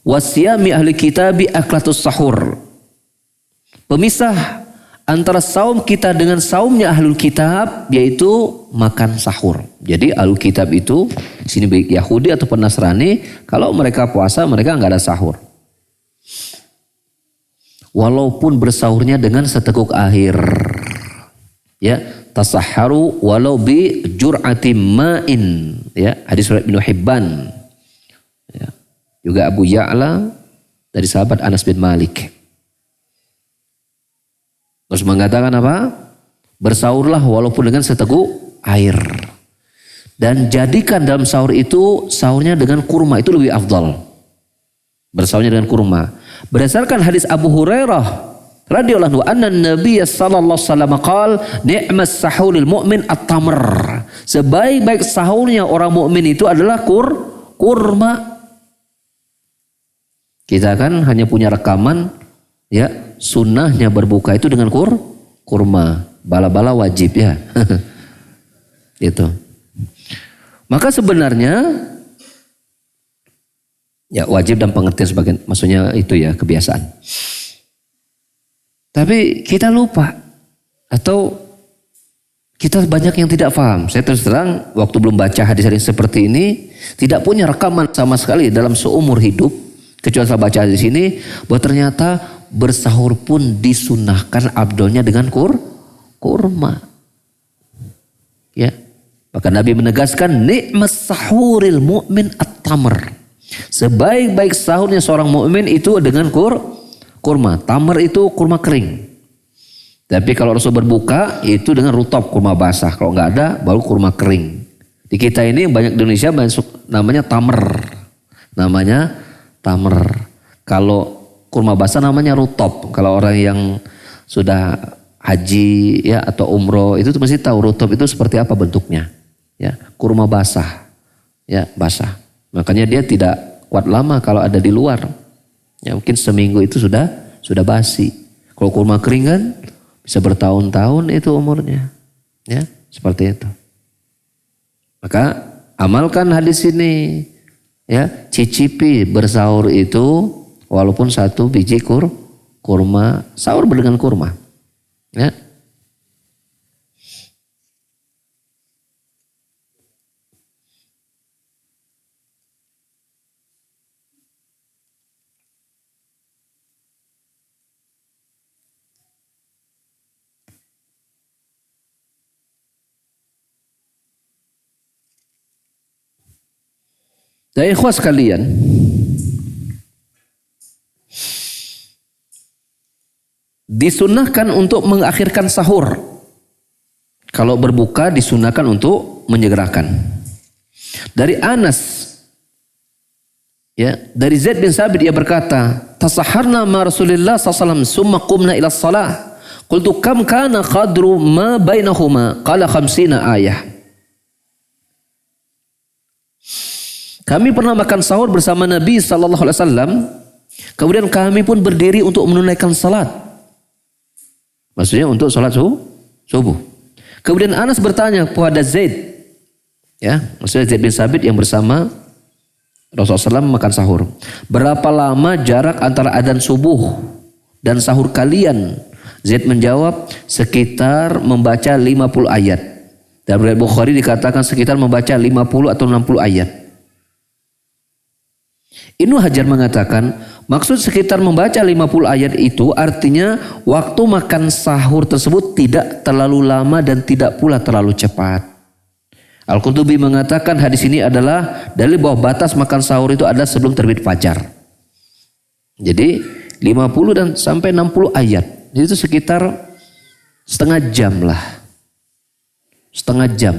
wa siyami ahli kitabi aklatus sahur. Pemisah antara saum kita dengan saumnya ahlul kitab yaitu makan sahur. Jadi ahlul kitab itu sini baik Yahudi ataupun Nasrani, kalau mereka puasa mereka enggak ada sahur. Walaupun bersahurnya dengan seteguk air. Ya, tasahharu walau bi jur'ati ma'in, ya, hadis riwayat Ibnu Hibban. Ya. Juga Abu Ya'la dari sahabat Anas bin Malik. Terus mengatakan apa? Bersahurlah walaupun dengan seteguk air. Dan jadikan dalam sahur itu sahurnya dengan kurma, itu lebih afdal. Bersahurnya dengan kurma. Berdasarkan hadis Abu Hurairah radhiyallahu anhu, anna Nabi sallallahu alaihi wasallam qaal, ni'mas sahuril mu'min at-tamr. Sebaik-baik sahurnya orang mukmin itu adalah kurma. Kita kan hanya punya rekaman, ya, sunnahnya berbuka itu dengan kurma. Bala-bala wajib, ya. Itu. Maka sebenarnya ya wajib dan pengertian sebagian, maksudnya itu ya kebiasaan. Tapi kita lupa atau kita banyak yang tidak paham. Saya terus terang waktu belum baca hadis-hadis seperti ini tidak punya rekaman sama sekali dalam seumur hidup, kecuali saya baca di sini bahwa ternyata bersahur pun disunahkan abdolnya dengan kurma. Ya. Maka Nabi menegaskan ni'mas sahuril mu'min at-tamr. Sebaik-baik sahurnya seorang mukmin itu dengan kurma. Tamr itu kurma kering. Tapi kalau Rasul berbuka itu dengan rutop, kurma basah. Kalau nggak ada baru kurma kering. Di kita ini banyak di Indonesia namanya tamr. Namanya tamr. Kalau kurma basah namanya rutop. Kalau orang yang sudah haji ya atau umroh itu mesti tahu rutop itu seperti apa bentuknya. Ya, kurma basah. Ya, basah. Makanya dia tidak kuat lama kalau ada di luar. Ya, mungkin seminggu itu sudah basi. Kalau kurma kering kan bisa bertahun-tahun itu umurnya. Ya, seperti itu. Maka amalkan hadis ini. Ya, cicipi bersahur itu walaupun satu biji kurma, sahur dengan kurma. Ya. Dan ikhwas sekalian, disunahkan untuk mengakhirkan sahur. Kalau berbuka disunahkan untuk menyegerakan. Dari Anas, ya, dari Zaid bin Sabit dia berkata, tasaharna ma Rasulillah sallallahu alaihi wasallam summa qumna ila shalah. Qultu kam kana qadru ma bainahuma? Qala 50 ayah. Kami pernah makan sahur bersama Nabi sallallahu alaihi wasallam. Kemudian kami pun berdiri untuk menunaikan salat. Maksudnya untuk salat subuh. Kemudian Anas bertanya kepada Zaid, ya, maksudnya Zaid bin Sabit yang bersama Rasulullah SAW makan sahur. Berapa lama jarak antara adzan subuh dan sahur kalian? Zaid menjawab, sekitar membaca 50 ayat. Dalam riwayat Bukhari dikatakan sekitar membaca 50 atau 60 ayat. Ibnu Hajar mengatakan maksud sekitar membaca 50 ayat itu artinya waktu makan sahur tersebut tidak terlalu lama dan tidak pula terlalu cepat. Al-Qurtubi mengatakan hadis ini adalah dalil bahwa batas makan sahur itu adalah sebelum terbit fajar. Jadi 50 dan sampai 60 ayat. Jadi itu sekitar setengah jam lah. Setengah jam.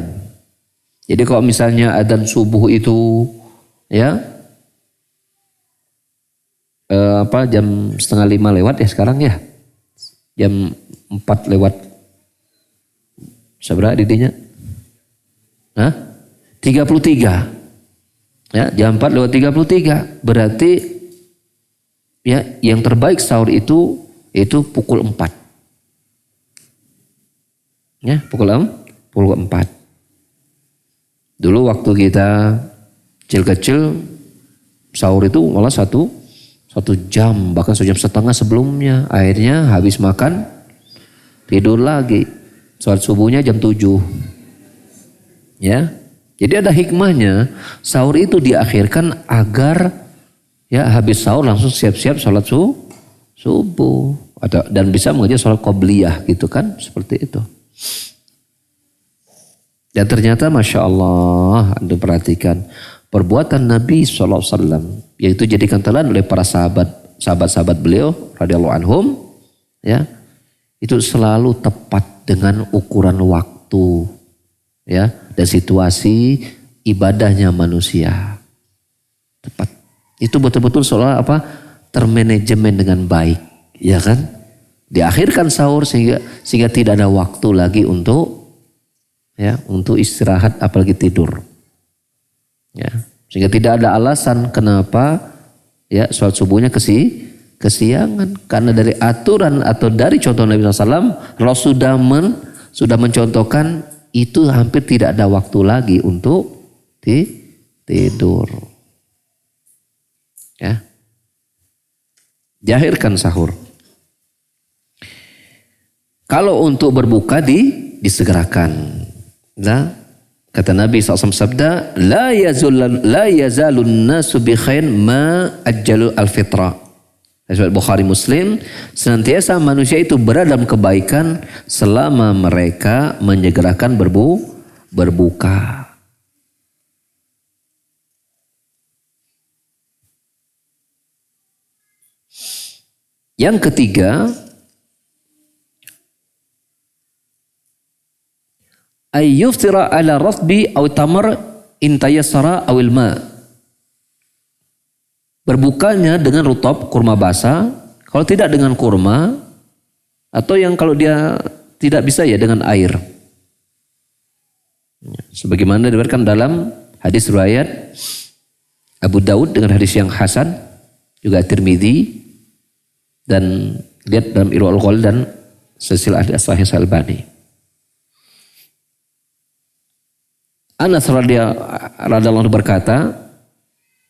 Jadi kalau misalnya adzan subuh itu ya jam 4:30 lewat ya sekarang ya. Jam 4 lewat seberapa didinya? 33. Ya, jam 4 lewat 33. Berarti ya yang terbaik sahur itu pukul 4. Ya, pukul 4. Dulu waktu kita kecil-kecil sahur itu malah satu jam, bahkan 1,5 jam sebelumnya. Akhirnya habis makan tidur lagi. Sholat subuhnya jam 7. Ya. Jadi ada hikmahnya, sahur itu diakhirkan agar ya habis sahur langsung siap-siap sholat subuh. Dan bisa mengajar sholat qobliyah gitu kan, seperti itu. Dan ternyata Masya Allah, Anda perhatikan perbuatan Nabi SAW, yaitu jadikan teladan oleh para sahabat-sahabat beliau radhiyallahu anhum, ya, itu selalu tepat dengan ukuran waktu, ya, dan situasi ibadahnya manusia. Tepat. Itu betul-betul seolah termanajemen dengan baik, ya kan? Diakhirkan sahur sehingga tidak ada waktu lagi untuk istirahat apalagi tidur. Ya, sehingga tidak ada alasan kenapa ya sholat subuhnya kesiangan, karena dari aturan atau dari contoh Nabi SAW, Rasul sudah mencontohkan itu hampir tidak ada waktu lagi untuk tidur. Ya, diakhirkan sahur. Kalau untuk berbuka disegerakan. Nah, kata Nabi SAW sabda, la yazalun nasu bi khair ma ajjalu al-fitra. Hadis Bukhari Muslim, senantiasa manusia itu berada dalam kebaikan selama mereka menyegerakan berbuka. Yang ketiga, ayyuftira ala rasbi aw tamar intayassara awil ma. Berbukanya dengan rutab, kurma basah, kalau tidak dengan kurma, atau yang kalau dia tidak bisa ya dengan air. Sebagaimana diberikan dalam hadis riwayat Abu Daud dengan hadis yang hasan, juga Tirmidzi, dan lihat dalam Irwaul Ghalil dan silsilah Sahih Al-Albani. Anas radhiyallahu anhu berkata,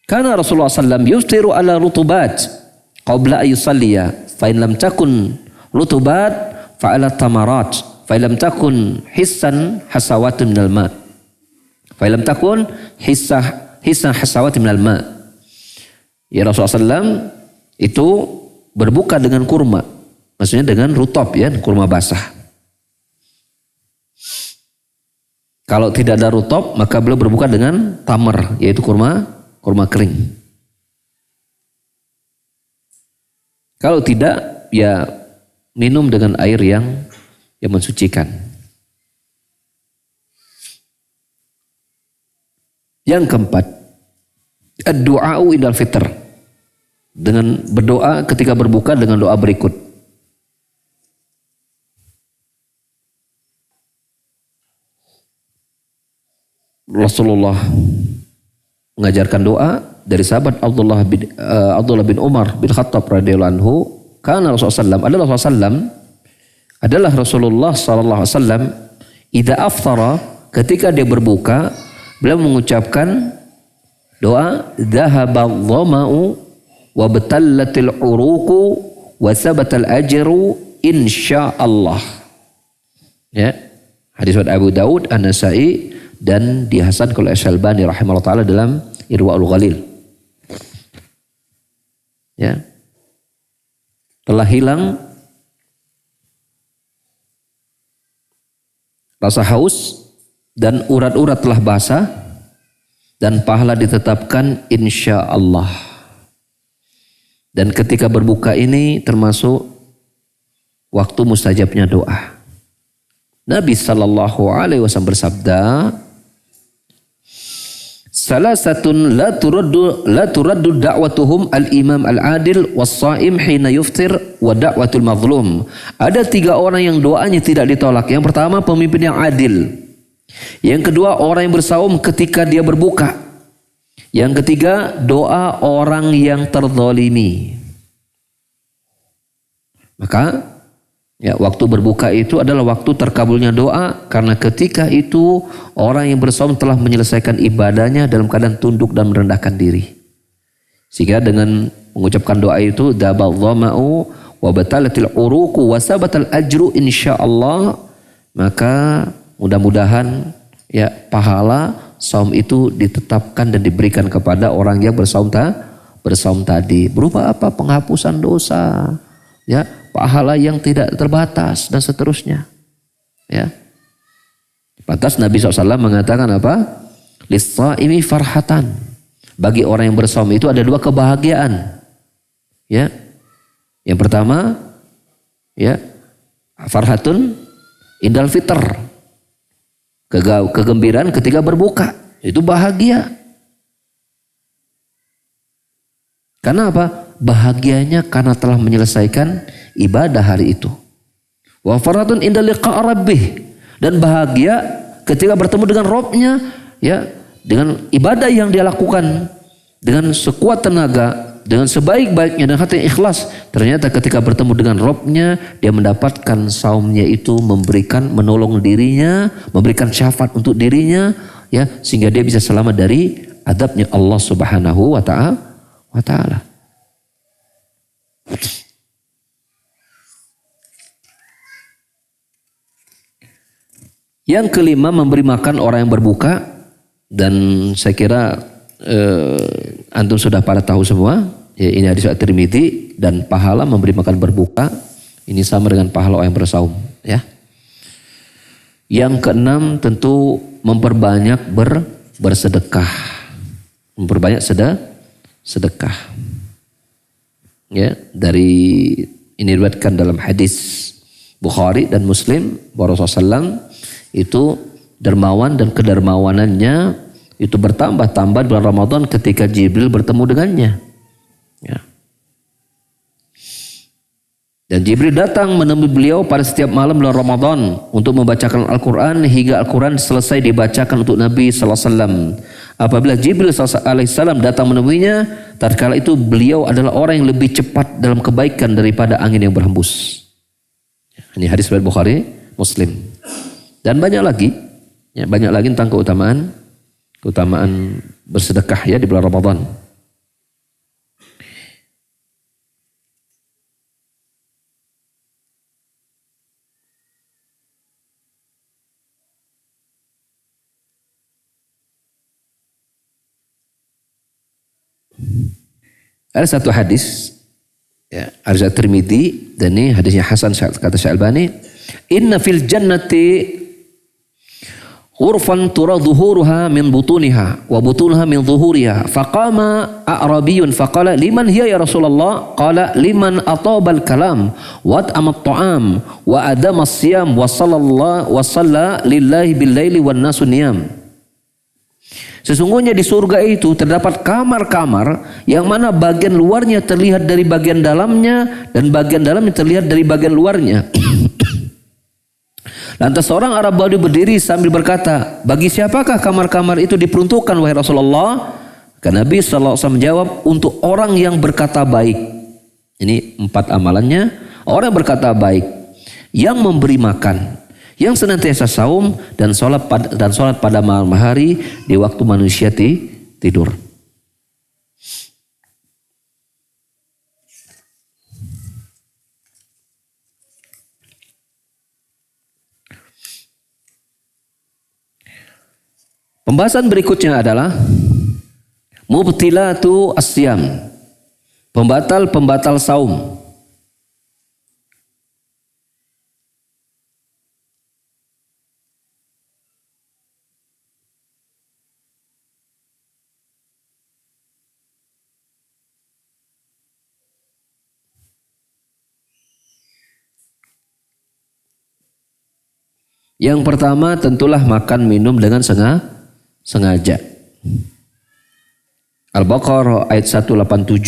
kana Rasulullah sallallahu yuftiru ala rutubat qabla ay yusalliya, fa in lam takun rutubat fa ala tamarat, fa in lam takun hissan hasawatun minal ma, fa in lam takun hissan hasawatun minal ma. Ya, Rasulullah sallallahu itu berbuka dengan kurma, maksudnya dengan rutab ya, kurma basah. Kalau tidak ada rutab, maka beliau berbuka dengan tamar, yaitu kurma kering. Kalau tidak, ya minum dengan air yang mensucikan. Yang keempat, ad-du'a'u idal fitr. Dengan berdoa ketika berbuka dengan doa berikut. Rasulullah mengajarkan doa dari sahabat Abdullah bin Umar bin Khattab radhiyallahu anhu. Karena Rasulullah Rasulullah sallallahu alaihi wasallam idza aftara, ketika dia berbuka, beliau mengucapkan doa dhahaba dhama'u wa batallatil uruqu wa sabatal ajru insyaallah. Ya, hadis Abu Daud, An-Nasa'i, dan dihasankan oleh Al-Albani rahimahullah taala dalam Irwaul Ghalil. Ya. Telah hilang rasa haus dan urat-urat telah basah dan pahala ditetapkan insyaallah. Dan ketika berbuka ini termasuk waktu mustajabnya doa. Nabi sallallahu alaihi wasallam bersabda, salasatun la turaddu da'watuhum al-imam al-adil was-shaim hina yuftir wa da'watul mazlum. Ada 3 orang yang doanya tidak ditolak. Yang pertama, pemimpin yang adil. Yang kedua, orang yang bersaum ketika dia berbuka. Yang ketiga, doa orang yang terzalimi. Maka ya, waktu berbuka itu adalah waktu terkabulnya doa, karena ketika itu orang yang bersaum telah menyelesaikan ibadahnya dalam keadaan tunduk dan merendahkan diri. Sehingga dengan mengucapkan doa itu, dabal dhama'u wa batalatil uruku wa sabatal ajru insyaallah, maka mudah-mudahan ya pahala saum itu ditetapkan dan diberikan kepada orang yang bersaum tadi. Berupa apa? Penghapusan dosa, ya, pahala yang tidak terbatas dan seterusnya. Ya. Pantas Nabi SAW mengatakan apa? Lis-shaimi farhatan. Bagi orang yang bersaum itu ada 2 kebahagiaan. Ya. Yang pertama, ya, farhatun indal fitr. Kegembiraan ketika berbuka. Itu bahagia. Karena apa? Bahagianya karena telah menyelesaikan ibadah hari itu. Wa faratun inda liqa' rabbih, dan bahagia ketika bertemu dengan Rabb-nya, ya, dengan ibadah yang dia lakukan dengan sekuat tenaga, dengan sebaik-baiknya dan hati yang ikhlas. Ternyata ketika bertemu dengan Rabb-nya, dia mendapatkan saumnya itu menolong dirinya, memberikan syafaat untuk dirinya, ya, sehingga dia bisa selamat dari adabnya Allah Subhanahu wa ta'ala. Yang kelima, memberi makan orang yang berbuka. Dan saya kira antum sudah pada tahu semua, ya, ini hadis At-Tirmidzi, dan pahala memberi makan berbuka ini sama dengan pahala orang yang bersaum, ya. Yang keenam, tentu memperbanyak bersedekah. Memperbanyak sedekah. Ya, dari ini diriwayatkan dalam hadis Bukhari dan Muslim bahwa Rasulullah SAW itu dermawan, dan kedermawanannya itu bertambah-tambah bulan Ramadan ketika Jibril bertemu dengannya. Ya. Dan Jibril datang menemui beliau pada setiap malam bulan Ramadan untuk membacakan Al-Quran hingga Al-Quran selesai dibacakan untuk Nabi SAW. Apabila Jibril alaihissalam datang menemuinya, tatkala itu beliau adalah orang yang lebih cepat dalam kebaikan daripada angin yang berhembus. Ini hadis riwayat Bukhari, Muslim. Dan banyak lagi tentang keutamaan bersedekah, ya, di bulan Ramadan. Ada satu hadis, ya, hadis At-Tirmidzi, dan ini hadisnya hasan kata Syalbani. Inna fil jannati ghurfan tura zuhuruha min butuniha wa butunha min zuhuriha. Faqama a'rabiyun faqala liman hiya ya Rasulullah? Qala liman atabal kalam wa at'amat ta'am wa adama siyam wa sallallahu wa salla lillahi bil laili wan nasu niyam. Sesungguhnya di surga itu terdapat kamar-kamar yang mana bagian luarnya terlihat dari bagian dalamnya dan bagian dalamnya terlihat dari bagian luarnya. Lantas seorang Arab Badui berdiri sambil berkata, bagi siapakah kamar-kamar itu diperuntukkan wahai Rasulullah? Karena Nabi SAW menjawab, untuk orang yang berkata baik. Ini 4 amalannya. Orang yang berkata baik, yang memberi makan, yang senantiasa saum, dan sholat pada malam hari di waktu manusia tidur. Pembahasan berikutnya adalah mubtilatu asyam, pembatal saum. Yang pertama tentulah makan minum dengan sengaja. Al-Baqarah ayat 187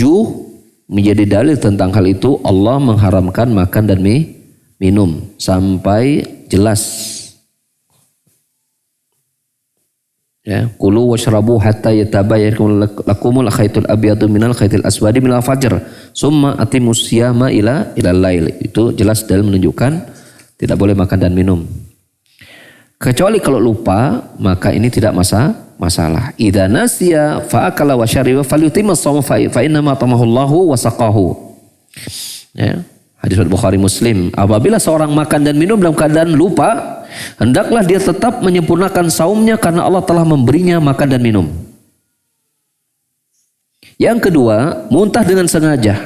menjadi dalil tentang hal itu. Allah mengharamkan makan dan minum sampai jelas. Ya, kulu washrabu hatta yatabayyana lakumul khaytul abyadu minal khaytil aswadi minal fajr summa atimus siyama ila lail. Itu jelas dalil menunjukkan tidak boleh makan dan minum. Kecuali kalau lupa, maka ini tidak masalah. Idza nasiya fa akala wa syariba falyutimma shauma fa inna ma tamahullahu wa saqahu. Ya, hadis Bukhari Muslim. Apabila seorang makan dan minum dalam keadaan lupa, hendaklah dia tetap menyempurnakan saumnya karena Allah telah memberinya makan dan minum. Yang kedua, muntah dengan sengaja.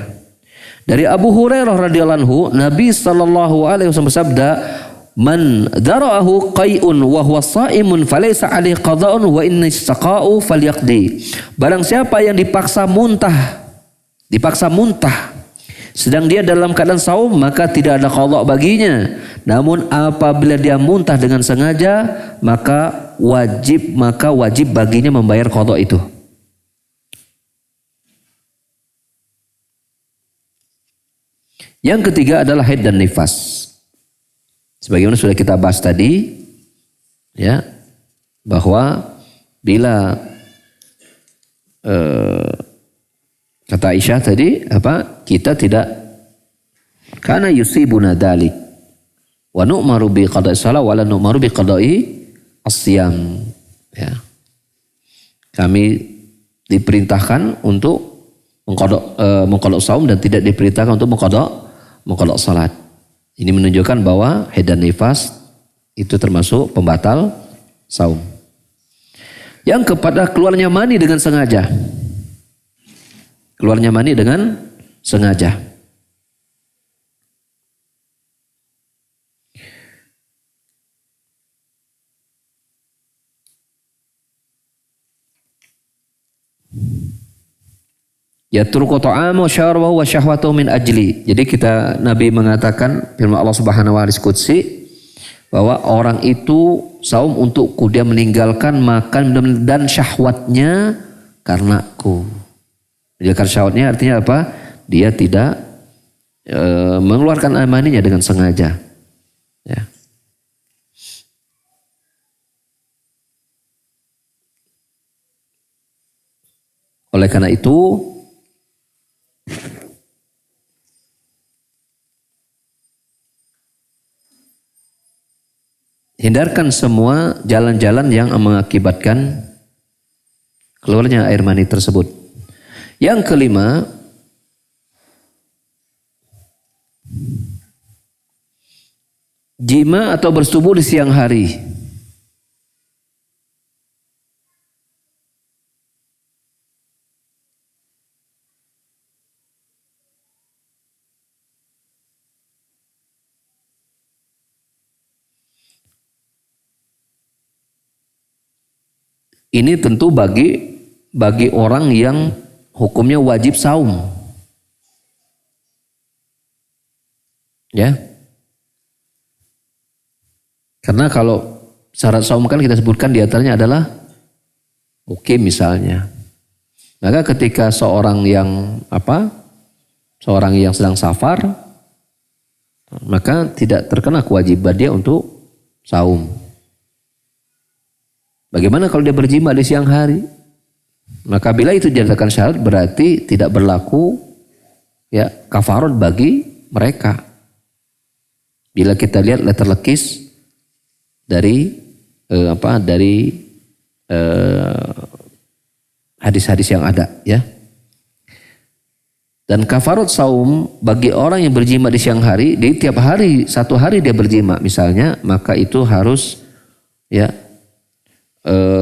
Dari Abu Hurairah radhiyallahu anhu, Nabi sallallahu alaihi wasallam bersabda, "Man dara'ahu qai'un wa huwa sha'imun falaysa 'alaihi qada'un wa inna istaqa'u falyaqdi." Barang siapa yang dipaksa muntah sedang dia dalam keadaan saum, maka tidak ada qada' baginya. Namun apabila dia muntah dengan sengaja, maka wajib baginya membayar qada' itu. Yang ketiga adalah haid dan nifas. Sebagaimana sudah kita bahas tadi, ya, bahwa bila kata Aisyah tadi kita tidak karena yusibuna dzalik wa nu'maru bi qada'i shalah wa la nu'maru bi qada'i as-siyam. Ya. Kami diperintahkan untuk mengqada' saum dan tidak diperintahkan untuk mengqada' salat. Ini menunjukkan bahwa haid dan nifas itu termasuk pembatal saum. Yang keempat, keluarnya mani dengan sengaja. Keluarnya mani dengan sengaja. Yatruku ta'amu syarwahu wa syahwatahu min ajli. Jadi Nabi mengatakan firman Allah Subhanahu wa ta'ala bahwa orang itu saum untukku, dia meninggalkan makan dan syahwatnya karenaku. Meninggalkan syahwatnya artinya apa? Dia tidak mengeluarkan maninya dengan sengaja. Ya. Oleh karena itu hindarkan semua jalan-jalan yang mengakibatkan keluarnya air mani tersebut. Yang kelima, jima atau bersetubuh di siang hari. Ini tentu bagi orang yang hukumnya wajib saum. Ya. Karena kalau syarat saum kan kita sebutkan di antaranya adalah mukim misalnya. Maka ketika seorang yang sedang safar, maka tidak terkena kewajiban dia untuk saum. Bagaimana kalau dia berjima di siang hari? Maka bila itu dijadikan syarat berarti tidak berlaku ya kafarat bagi mereka. Bila kita lihat letterlekis dari hadis-hadis yang ada ya. Dan kafarat saum bagi orang yang berjima di siang hari, di tiap hari satu hari dia berjima misalnya, maka itu harus ya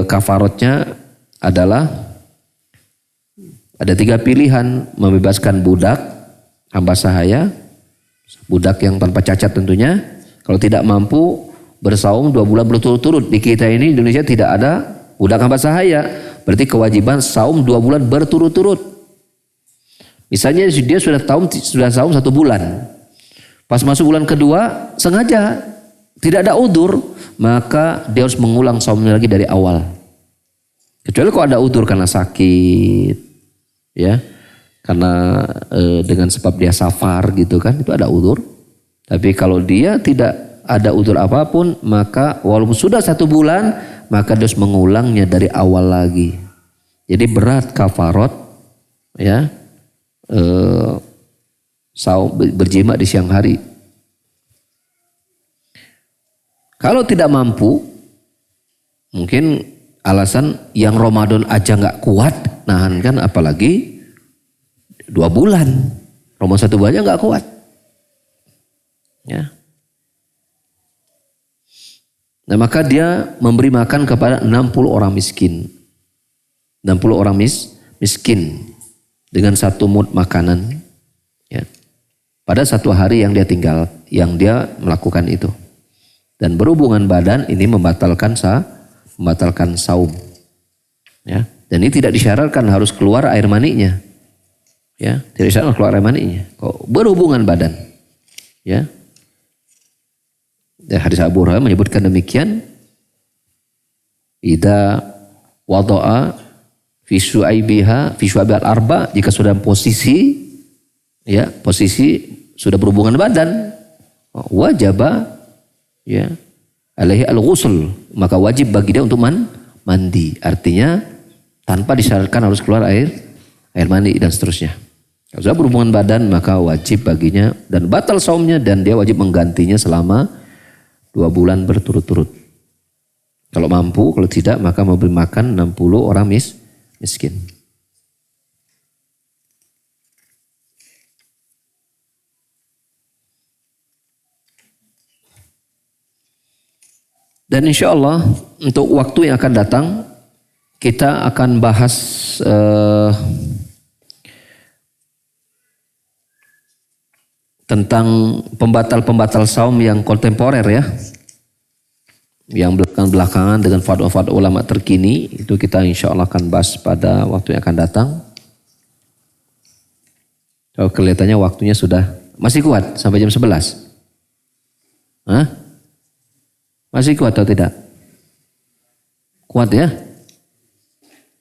kafaratnya adalah ada 3 pilihan: membebaskan budak hamba sahaya, budak yang tanpa cacat tentunya. Kalau tidak mampu bersaum 2 bulan berturut-turut, di kita ini Indonesia tidak ada budak hamba sahaya, berarti kewajiban saum 2 bulan berturut-turut. Misalnya dia sudah saum 1 bulan, pas masuk bulan kedua sengaja tidak ada udzur, maka dia harus mengulang saumnya lagi dari awal. Kecuali kalau ada udzur karena sakit, ya, karena dengan sebab dia safar gitu kan, itu ada udzur. Tapi kalau dia tidak ada udzur apapun, maka walaupun sudah 1 bulan, maka dia harus mengulangnya dari awal lagi. Jadi berat kafarat, ya, saum berjima di siang hari. Kalau tidak mampu, mungkin alasan yang Ramadan aja nggak kuat nahan kan, apalagi 2 bulan. Ramadan 1 bulan aja nggak kuat. Ya. Nah maka dia memberi makan kepada 60 orang miskin. 60 orang miskin dengan 1 mud makanan. Ya. Pada 1 hari yang dia tinggal, yang dia melakukan itu. Dan berhubungan badan ini membatalkan saum. Ya. Dan ini tidak disyaratkan harus keluar air maninya. Ya, tidak disyaratkan keluar air maninya. Kok berhubungan badan. Ya. Dan hadis Abu Hurairah menyebutkan demikian. Idza wada'a fi syu'aibiha fi syu'abil arba, jika sudah posisi, ya, posisi sudah berhubungan badan, wajaba, ya, alaihi al-ghusl, maka wajib bagi dia untuk mandi. Artinya tanpa disyaratkan harus keluar air mandi dan seterusnya. Kalau sudah berhubungan badan maka wajib baginya dan batal saumnya, dan dia wajib menggantinya selama 2 bulan berturut-turut. Kalau mampu, kalau tidak maka memberi makan 60 orang miskin. Dan insya Allah untuk waktu yang akan datang kita akan bahas tentang pembatal-pembatal saum yang kontemporer, ya, yang belakangan dengan fatwa-fatwa ulama terkini. Itu kita insya Allah akan bahas pada waktu yang akan datang. Kalau kelihatannya waktunya sudah masih kuat sampai jam 11. Hah? Masih kuat atau tidak? Kuat ya?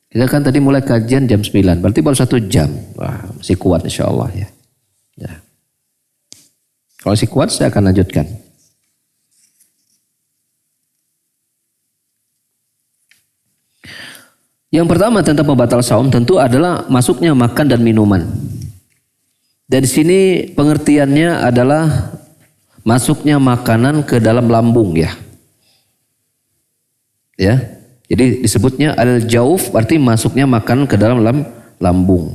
Kita kan tadi mulai kajian jam 9, berarti baru 1 jam. Wah, masih kuat insya Allah ya. Ya. Kalau masih kuat saya akan lanjutkan. Yang pertama tentang pembatal saum tentu adalah masuknya makan dan minuman. Dari sini pengertiannya adalah masuknya makanan ke dalam lambung, ya. Ya, jadi disebutnya al-jauf, berarti masuknya makanan ke dalam lambung.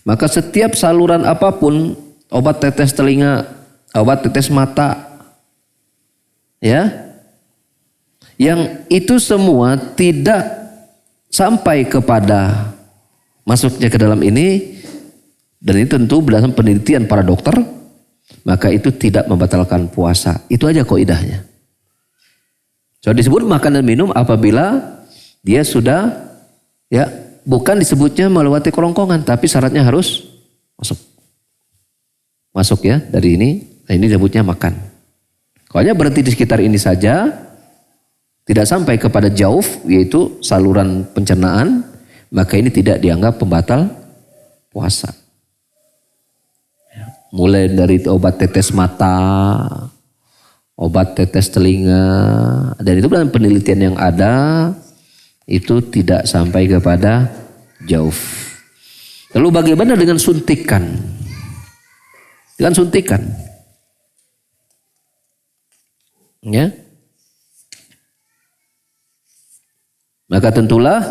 Maka setiap saluran apapun, obat tetes telinga, obat tetes mata, ya, yang itu semua tidak sampai kepada masuknya ke dalam ini, dan ini tentu berdasarkan penelitian para dokter, maka itu tidak membatalkan puasa. Itu aja kaidahnya. So disebut makan dan minum apabila dia sudah, ya, bukan disebutnya melewati kerongkongan, tapi syaratnya harus masuk ya dari ini. Nah, ini disebutnya makan. Kalau berhenti di sekitar ini saja, tidak sampai kepada jauf, yaitu saluran pencernaan, maka ini tidak dianggap pembatal puasa. Mulai dari obat tetes mata, obat tetes telinga, dan itu dalam penelitian yang ada itu tidak sampai kepada jauf. Lalu bagaimana dengan suntikan? Dengan suntikan, ya, maka tentulah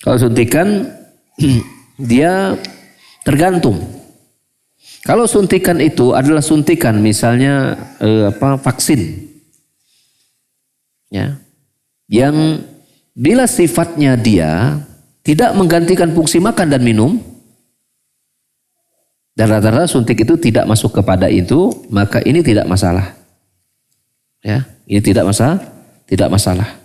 kalau suntikan dia tergantung. Kalau suntikan itu adalah suntikan misalnya vaksin, ya, yang bila sifatnya dia tidak menggantikan fungsi makan dan minum, dan rata-rata suntik itu tidak masuk kepada itu, maka ini tidak masalah, ya, ini tidak masalah.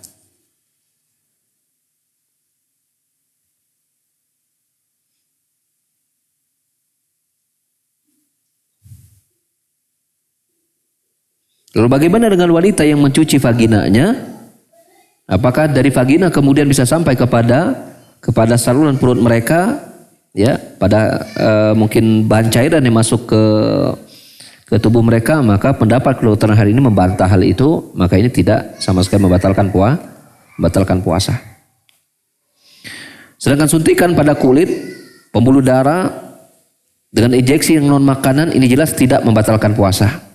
Lalu bagaimana dengan wanita yang mencuci vaginanya? Apakah dari vagina kemudian bisa sampai kepada saluran perut mereka, ya, pada mungkin bahan cairan yang masuk ke tubuh mereka? Maka pendapat kedokteran hari ini membantah hal itu, maka ini tidak sama sekali membatalkan puasa. Sedangkan suntikan pada kulit, pembuluh darah dengan injeksi yang non makanan ini jelas tidak membatalkan puasa.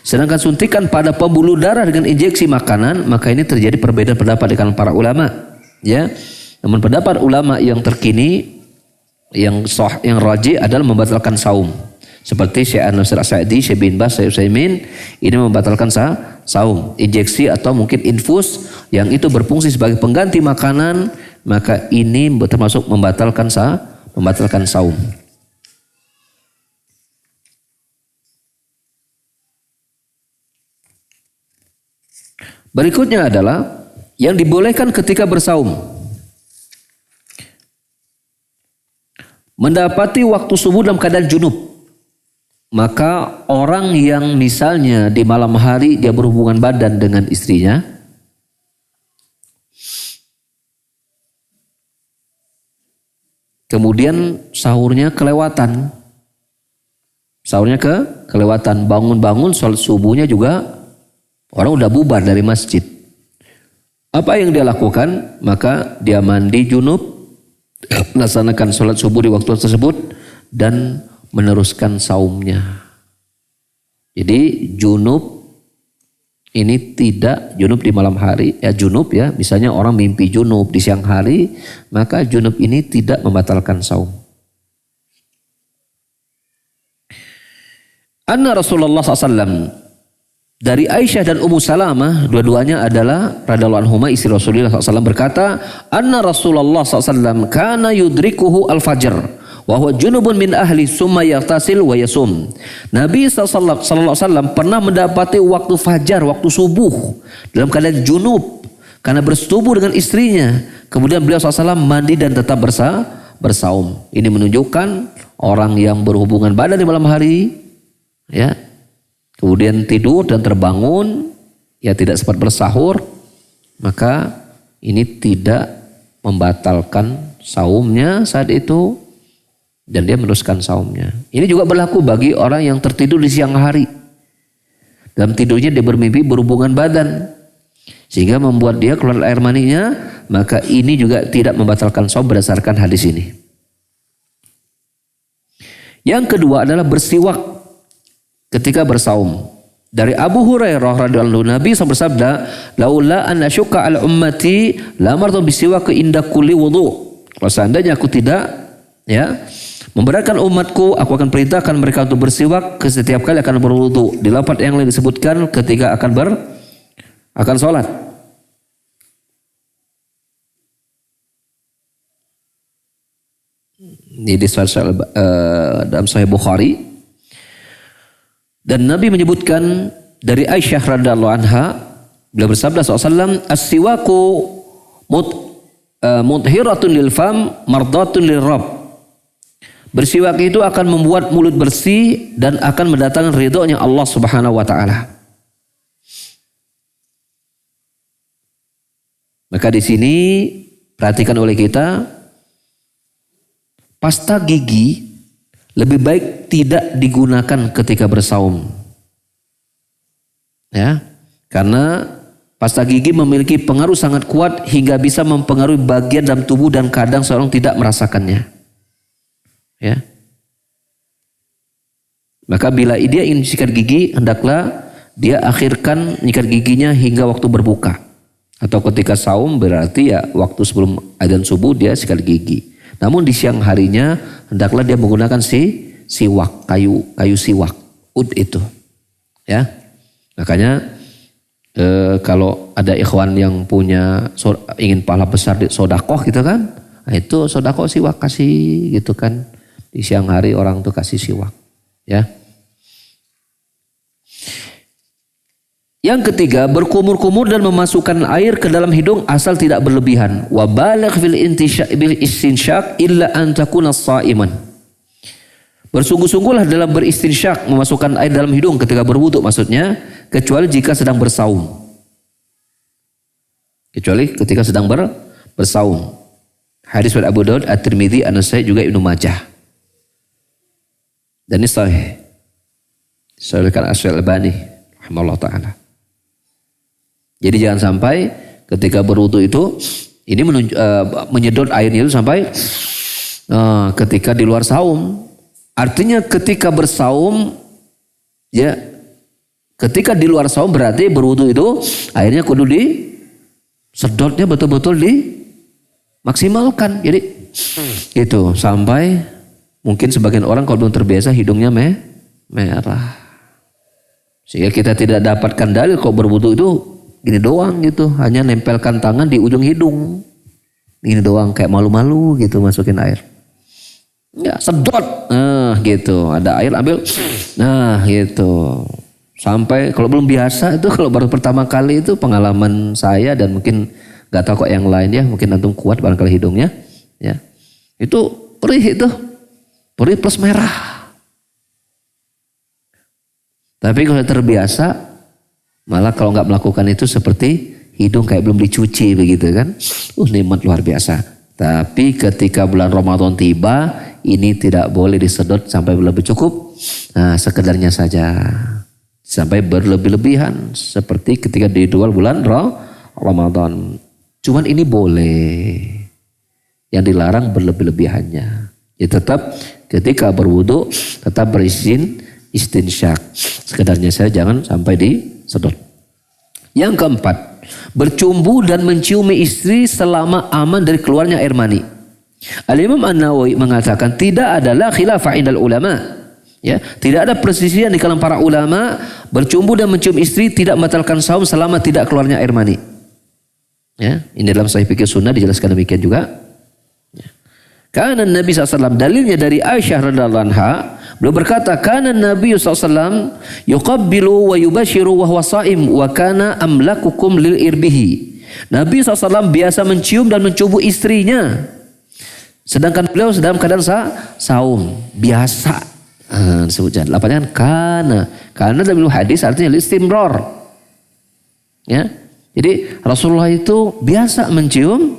Sedangkan suntikan pada pembuluh darah dengan injeksi makanan, maka ini terjadi perbedaan pendapat dengan para ulama, ya. Namun pendapat ulama yang terkini yang rajih adalah membatalkan saum. Seperti Syekh An-Nasir As-Sa'di, Syekh bin Baz, Syekh Utsaimin, ini membatalkan saum. Injeksi atau mungkin infus yang itu berfungsi sebagai pengganti makanan, maka ini termasuk membatalkan saum. Berikutnya adalah yang dibolehkan ketika bersaum. Mendapati waktu subuh dalam keadaan junub. Maka orang yang misalnya di malam hari dia berhubungan badan dengan istrinya, kemudian sahurnya kelewatan. Bangun-bangun sholat subuhnya juga orang udah bubar dari masjid. Apa yang dia lakukan? Maka dia mandi junub, laksanakan sholat subuh di waktu tersebut, dan meneruskan saumnya. Jadi junub ini tidak junub di malam hari, ya junub ya. Misalnya orang mimpi junub di siang hari, maka junub ini tidak membatalkan saum. Anna Rasulullah SAW, dari Aisyah dan Ummu Salamah, dua-duanya adalah radhiyallahu anhuma istri Rasulullah SAW, berkata, anna Rasulullah SAW kana yudrikuhu al-fajr wa huwa junubun min ahli summa yaghtasil wa yasum. Nabi SAW pernah mendapati waktu fajar, waktu subuh dalam keadaan junub karena bersetubuh dengan istrinya. Kemudian beliau SAW mandi dan tetap bersaum. Ini menunjukkan orang yang berhubungan badan di malam hari, ya, kemudian tidur dan terbangun, ya tidak sempat bersahur, maka ini tidak membatalkan saumnya saat itu, dan dia meneruskan saumnya. Ini juga berlaku bagi orang yang tertidur di siang hari. Dalam tidurnya dia bermimpi berhubungan badan, sehingga membuat dia keluar air maninya, maka ini juga tidak membatalkan saum berdasarkan hadis ini. Yang kedua adalah bersiwak ketika bersaum. Dari Abu Hurairah radhiyallahu anhu, Nabi SAW bersabda, laula an asyqa al ummati lamartu bisiwak inda kulli wudu. Kalau seandainya aku tidak, ya, memberatkan umatku, aku akan perintahkan mereka untuk bersiwak ke setiap kali akan berwudu. Di lafaz yang lain disebutkan ketika akan sholat. Ini di dalam Sahih Bukhari. Dan Nabi menyebutkan dari Aisyah radhiyallahu anha, beliau bersabda SAW, as-siwaku mudhiratun lil fam mardatun lil rabb. Bersiwak itu akan membuat mulut bersih dan akan mendatangkan ridhonya Allah Subhanahu wa taala. Maka di sini perhatikan oleh kita, pasta gigi lebih baik tidak digunakan ketika bersaum. Ya, karena pasta gigi memiliki pengaruh sangat kuat hingga bisa mempengaruhi bagian dalam tubuh dan kadang seorang tidak merasakannya. Ya. Maka bila dia ingin sikat gigi, hendaklah dia akhirkan nyikat giginya hingga waktu berbuka. Atau ketika saum berarti ya waktu sebelum adzan subuh dia sikat gigi. Namun di siang harinya hendaklah dia menggunakan siwak, kayu siwak, ud itu, ya. Makanya kalau ada ikhwan yang punya ingin pahala besar di sodakoh gitu kan, nah itu sodakoh siwak kasih gitu kan, di siang hari orang tuh kasih siwak, ya. Yang ketiga, berkumur-kumur dan memasukkan air ke dalam hidung asal tidak berlebihan. Wa baligh fil istinshaq illa an takuna sha'iman. Bersungguh-sungguhlah dalam beristinsyak, memasukkan air dalam hidung ketika berwudu maksudnya, kecuali jika sedang bersaum. Kecuali ketika sedang bersaum. Hadis riwayat Abu Daud, At-Tirmidzi, An-Nasai juga Ibnu Majah. Dan ini sahih. Sahihkan Asy-Syalbani rahimahullah taala. Jadi jangan sampai ketika berwudu itu ini menyedot airnya itu sampai ketika di luar saum. Artinya ketika bersaum, ya, ketika di luar saum berarti berwudu itu airnya kudu sedotnya betul-betul dimaksimalkan. Jadi itu sampai mungkin sebagian orang kalau belum terbiasa hidungnya merah. Sehingga kita tidak dapatkan dalil kalau berwudu itu gini doang gitu, hanya nempelkan tangan di ujung hidung. Gini doang kayak malu-malu gitu masukin air. Ya, sedot. Nah, gitu. Ada air ambil. Nah, gitu. Sampai kalau belum biasa itu, kalau baru pertama kali itu pengalaman saya dan mungkin gak tahu kok yang lain ya, mungkin antum kuat barangkali hidungnya, ya. Itu perih itu. Perih plus merah. Tapi kalau terbiasa, malah kalau nggak melakukan itu seperti hidung kayak belum dicuci begitu kan. Nikmat luar biasa. Tapi ketika bulan Ramadan tiba, ini tidak boleh disedot sampai lebih cukup. Nah, sekedarnya saja. Sampai berlebih-lebihan. Seperti ketika di luar bulan Ramadan. Cuman ini boleh. Yang dilarang berlebih-lebihannya. Ya tetap ketika berwudu, tetap beristinsyak. Sekedarnya saja, jangan sampai disedot. Yang keempat, bercumbu dan menciumi istri selama aman dari keluarnya air mani. Al-Imam An-Nawawi mengatakan tidak adalah khilafah indal ulama. Ya, tidak ada perselisihan di kalangan para ulama, bercumbu dan mencium istri tidak membatalkan saum selama tidak keluarnya air mani. Ya, ini dalam Sahih Fikih Sunnah dijelaskan demikian juga. Ya. Karena Nabi SAW, dalilnya dari Aisyah radhiyallahu anha, beliau berkata, "Kana Nabi SAW yuqabbilu wa yubashiru wa huwa sha'im wa kana amlakukum lil irbihi." Nabi SAW biasa mencium dan mencubu istrinya. Sedangkan beliau dalam keadaan saum. Biasa. Disebutkan. Lapangnya kan karena dalam hadis artinya istimrar. Ya. Jadi Rasulullah itu biasa mencium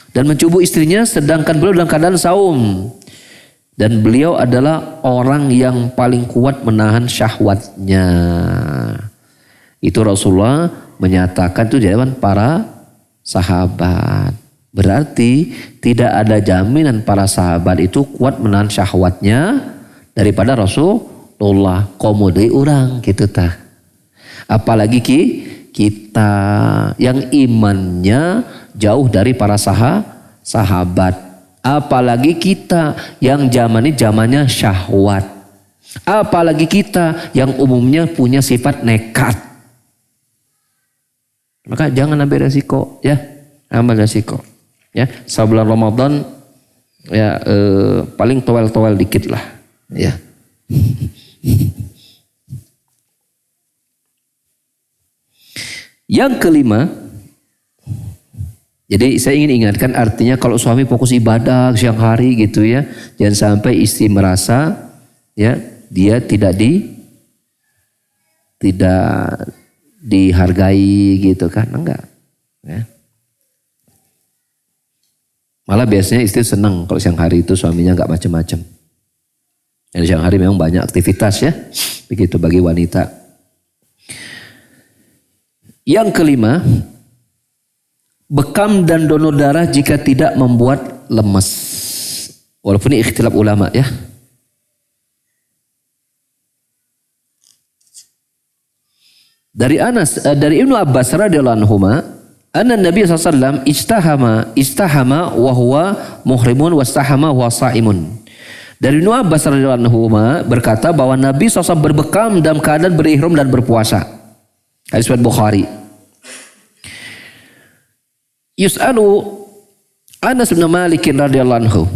dan mencubu istrinya sedangkan beliau dalam keadaan saum. Dan beliau adalah orang yang paling kuat menahan syahwatnya. Itu Rasulullah menyatakan itu di hadapan para sahabat. Berarti tidak ada jaminan para sahabat itu kuat menahan syahwatnya daripada Rasulullah. Komode orang gitu tah. Apalagi kita yang imannya jauh dari para sahabat. Apalagi kita yang zamannya syahwat. Apalagi kita yang umumnya punya sifat nekat. Maka jangan ambil resiko ya. Ambil resiko. Ya, sebulan Ramadan ya paling towel dikit lah, ya. Yang kelima, jadi saya ingin ingatkan artinya kalau suami fokus ibadah siang hari gitu ya, jangan sampai istri merasa ya dia tidak dihargai gitu kan, enggak. Ya. Malah biasanya istri senang kalau siang hari itu suaminya enggak macam-macam. Dan siang hari memang banyak aktivitas ya. Begitu bagi wanita. Yang kelima, bekam dan donor darah jika tidak membuat lemas. Walaupun ini ikhtilaf ulama ya. Dari Ibnu Abbas radhiyallahu anhuma, anna Nabi SAW istahama wa huwa muhrimun wastahama wa sa'imun. Dari Ibnu Abbas radhiyallahu anhu berkata bahwa Nabi SAW berbekam dalam keadaan berihram dan berpuasa. Hadis riwayat Bukhari. Yus'alu Anas bin Malik radhiyallahu anhu,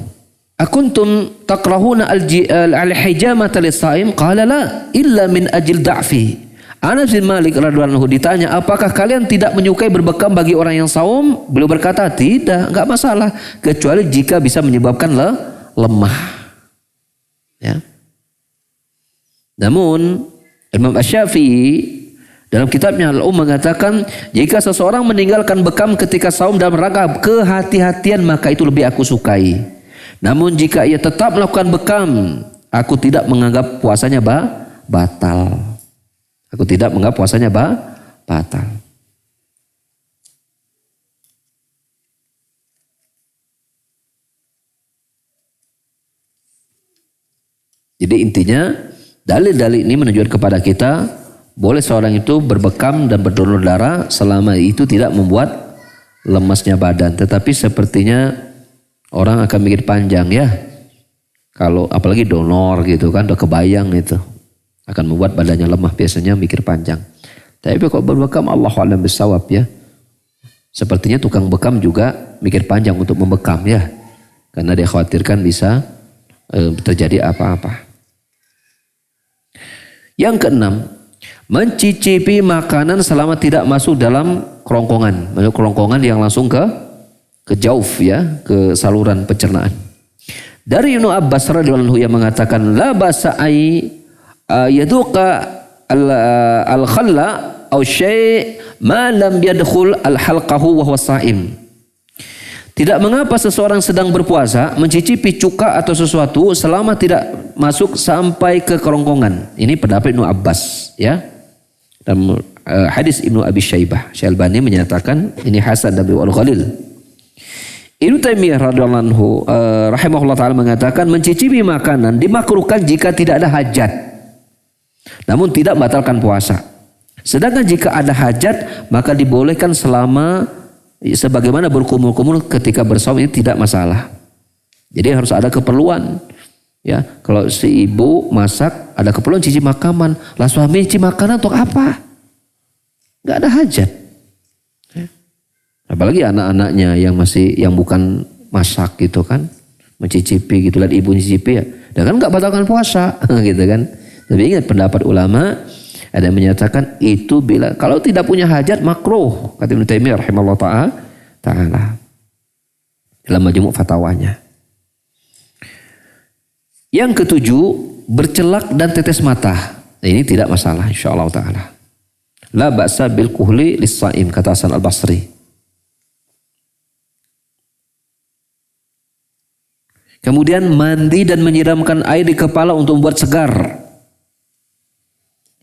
"Akuntum takrahuna al-hijamata lis-sha'im?" Qala la illa min ajil da'fi. Anas bin Malik radhiyallahu anhu ditanya, apakah kalian tidak menyukai berbekam bagi orang yang saum? Beliau berkata, tidak, enggak masalah, kecuali jika bisa menyebabkan lemah. Ya. Namun Imam Asy-Syafi'i dalam kitabnya mengatakan, jika seseorang meninggalkan bekam ketika saum dalam rangka kehati-hatian, maka itu lebih aku sukai. Namun jika ia tetap melakukan bekam, aku tidak menganggap puasanya batal. Aku tidak menganggap puasanya batal. Jadi intinya dalil-dalil ini menunjukkan kepada kita boleh seorang itu berbekam dan berdonor darah selama itu tidak membuat lemasnya badan. Tetapi sepertinya orang akan mikir panjang ya. Kalau apalagi donor gitu kan, udah kebayang itu akan membuat badannya lemah, biasanya mikir panjang. Tapi kalau berbekam, Allahu a'lam bissawab ya. Sepertinya tukang bekam juga mikir panjang untuk membekam ya. Karena dia khawatirkan bisa terjadi apa-apa. Yang keenam, mencicipi makanan selama tidak masuk dalam kerongkongan. Kerongkongan yang langsung ke jauf ya, ke saluran pencernaan. Dari Ibnu Abbas radhiyallahu anhu yang mengatakan, la basa ay yaduqa al-khalla aw syai' ma lam yadkhul al-halqahu wa huwa sha'im. Tidak mengapa seseorang sedang berpuasa mencicipi cuka atau sesuatu selama tidak masuk sampai ke kerongkongan. Ini pendapat Ibnu Abbas ya. Dalam hadis Ibnu Abi Syaibah, Syalbani menyatakan ini hasan dari Al-Ghalil. Ibnu Taimiyah radhiyallahu anhu rahimahullah taala mengatakan mencicipi makanan dimakruhkan jika tidak ada hajat. Namun tidak membatalkan puasa. Sedangkan jika ada hajat maka dibolehkan selama sebagaimana berkumul-kumul ketika bersaum, ini tidak masalah. Jadi harus ada keperluan. Ya, kalau si ibu masak ada keperluan cici makanan, lah suami cici makanan untuk apa? Gak ada hajat. Apalagi anak-anaknya yang bukan masak gitu kan, mencicipi gitu, lihat ibu mencicipi ya, dan kan gak batalkan puasa gitu kan. Tapi ingat pendapat ulama, ada yang menyatakan itu bila kalau tidak punya hajat makruh, kata Ibnu Taimiyah rahimahullah taala dalam majmu' fatwanya. Yang ketujuh, bercelak dan tetes mata. Nah, ini tidak masalah insyaallah taala. La ba'sa bil kuhli lis-shaim, kata Hasan Al-Basri. Kemudian mandi dan menyiramkan air di kepala untuk membuat segar.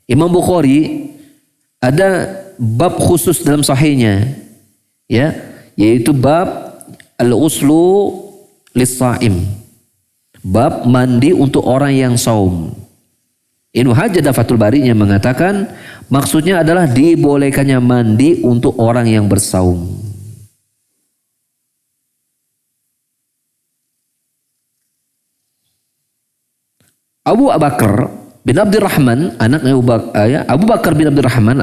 Imam Bukhari ada bab khusus dalam sahihnya ya, yaitu bab al-ghuslu lis-shaim. Bab mandi untuk orang yang saum. Ibnu Hajar Fathul Bari yang mengatakan maksudnya adalah dibolehkannya mandi untuk orang yang bersaum. Abu Bakar bin Abdurrahman, anaknya Abu Bakar bin Abdurrahman,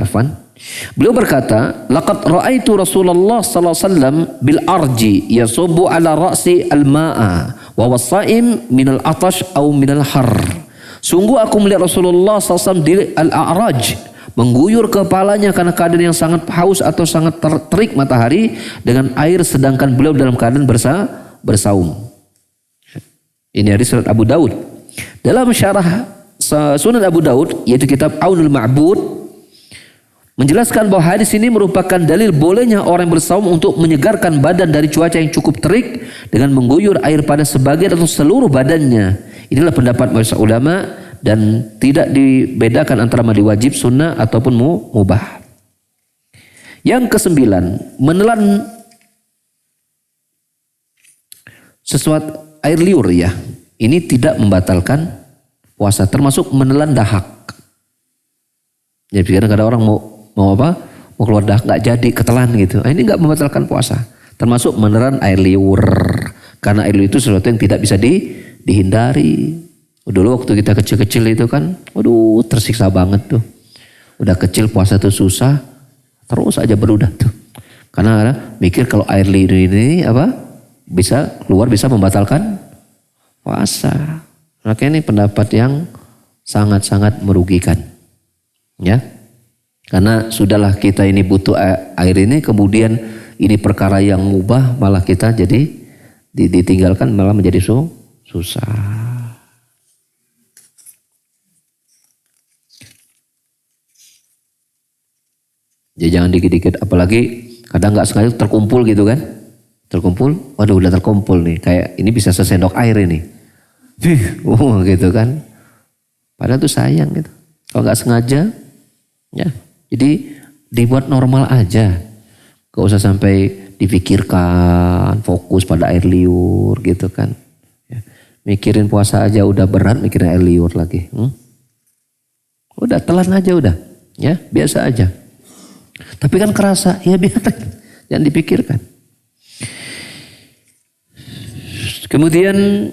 beliau berkata, laqad ra'aitu Rasulullah sallallahu alaihi wasallam bil arji yasubbu ala ra'si al-ma'a wa wasaim min al-atash aw min al-har. Sungguh aku melihat Rasulullah SAW di al-a'raj mengguyur kepalanya karena keadaan yang sangat haus atau sangat terik matahari dengan air, sedangkan beliau dalam keadaan bersaum. Ini hadis surat Abu Daud. Dalam syarah Sunan Abu Daud, yaitu kitab Aunul Ma'bud, menjelaskan bahwa hadis ini merupakan dalil bolehnya orang bersaum untuk menyegarkan badan dari cuaca yang cukup terik dengan mengguyur air pada sebagian atau seluruh badannya. Inilah pendapat masyarakat ulama dan tidak dibedakan antara mandi wajib, sunnah ataupun mubah. Yang kesembilan, menelan sesuatu air liur ya. Ini tidak membatalkan puasa, termasuk menelan dahak. Jadi kadang-kadang orang mau apa? Mau keluar dahak nggak jadi, ketelan gitu. Ini nggak membatalkan puasa. Termasuk menelan air liur. Karena air liur itu sesuatu yang tidak bisa dihindari. Dulu waktu kita kecil-kecil itu kan, waduh tersiksa banget tuh. Udah kecil puasa tuh susah, terus aja berudah tuh. Karena mikir kalau air liur ini apa? Bisa keluar, bisa membatalkan puasa. Makanya ini pendapat yang sangat-sangat merugikan. Ya. Karena sudahlah kita ini butuh air ini, kemudian ini perkara yang mubah malah kita jadi ditinggalkan, malah menjadi susah. Jadi jangan dikit-dikit, apalagi kadang nggak sengaja terkumpul gitu kan. Terkumpul, waduh udah terkumpul nih. Kayak ini bisa sesendok air ini. Gitu kan. Padahal tuh sayang gitu. Kalau nggak sengaja, ya. Jadi dibuat normal aja. Gak usah sampai dipikirkan, fokus pada air liur gitu kan. Ya. Mikirin puasa aja udah berat, mikirin air liur lagi. Udah telan aja udah. Ya, biasa aja. Tapi kan kerasa, ya biarin. Jangan dipikirkan. Kemudian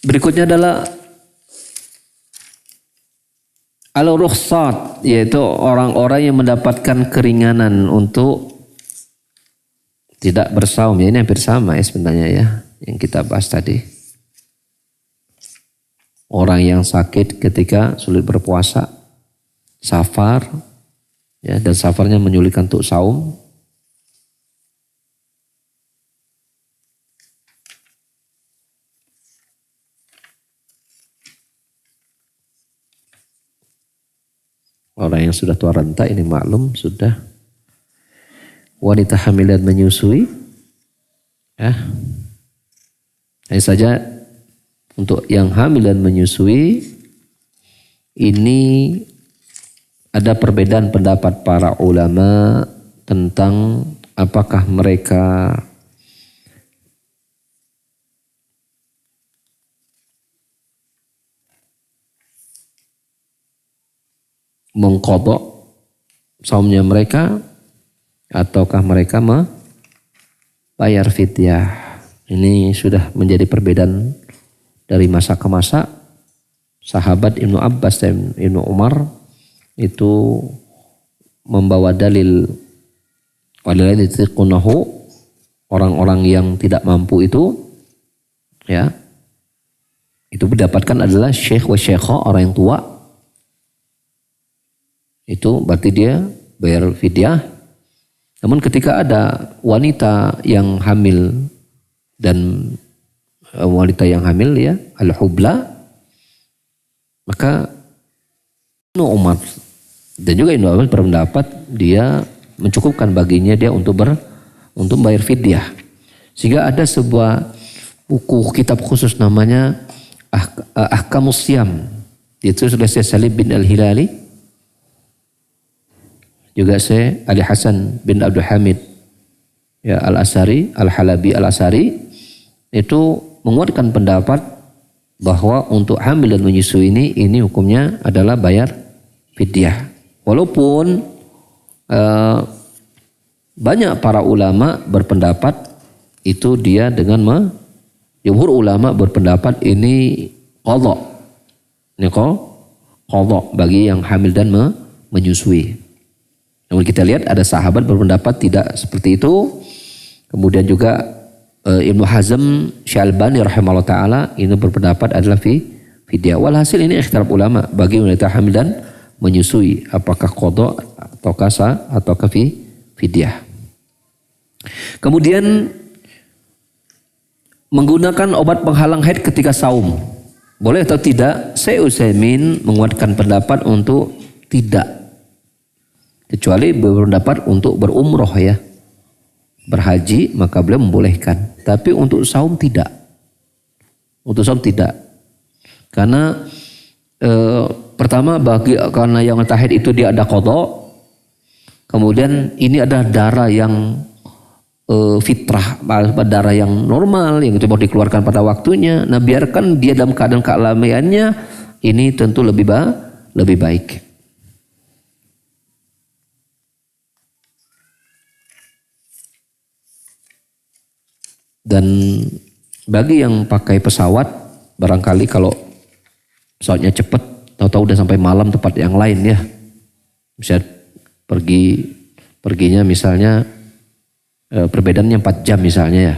berikutnya adalah al-rukhsat, yaitu orang-orang yang mendapatkan keringanan untuk tidak bersaum. Ya, ini hampir sama ya sebenarnya ya yang kita bahas tadi. Orang yang sakit ketika sulit berpuasa, safar, ya, dan safarnya menyulitkan untuk saum. Orang yang sudah tua renta ini maklum sudah. Wanita hamil dan menyusui. Ya. Hanya saja untuk yang hamil dan menyusui ini ada perbedaan pendapat para ulama tentang apakah mereka mengqadha saumnya mereka ataukah mereka membayar fidyah. Ini sudah menjadi perbedaan dari masa ke masa. Sahabat Ibnu Abbas dan Ibnu Umar itu membawa dalil waladzina yutiqunahu, orang-orang yang tidak mampu itu ya itu mendapatkan adalah syekh wa syekhah, orang yang tua. Itu berarti dia bayar fidyah. Namun ketika ada wanita yang hamil dan wanita yang hamil ya al-hubla, maka Ibnu Umar dan juga Ibnu Abbas berpendapat dia mencukupkan baginya dia untuk bayar fidyah. Sehingga ada sebuah buku kitab khusus namanya Ahkamus Siyam, ditulis oleh Syekh Salim bin Al-Hilali, juga Syekh Ali Hasan bin Abdul Hamid ya Al-Asari, Al-Halabi Al-Asari, itu menguatkan pendapat bahwa untuk hamil dan menyusui ini hukumnya adalah bayar fidyah. Walaupun banyak para ulama berpendapat itu dia dengan jumhur ulama berpendapat ini qadha. Ini qadha bagi yang hamil dan menyusui. Namun kita lihat ada sahabat berpendapat tidak seperti itu. Kemudian juga Ibnu Hazm Syalbani rahimahullah ta'ala ini berpendapat adalah fidyah. Walhasil ini ikhtilaf ulama bagi wanita hamil dan menyusui. Apakah qadha ataukah fidyah. Kemudian menggunakan obat penghalang haid ketika saum. Boleh atau tidak? Syekh Utsaimin menguatkan pendapat untuk tidak. Kecuali berpendapat untuk berumroh ya. Berhaji maka beliau membolehkan. Tapi untuk saum tidak. Untuk saum tidak. Karena pertama karena yang tahid itu dia ada qadha. Kemudian ini ada darah yang fitrah, darah yang normal yang itu mau dikeluarkan pada waktunya. Nah biarkan dia dalam keadaan kealamiannya, ini tentu lebih baik. Dan bagi yang pakai pesawat, barangkali kalau pesawatnya cepat, tahu-tahu udah sampai malam tempat yang lain ya. Bisa perginya misalnya perbedaannya 4 jam misalnya ya.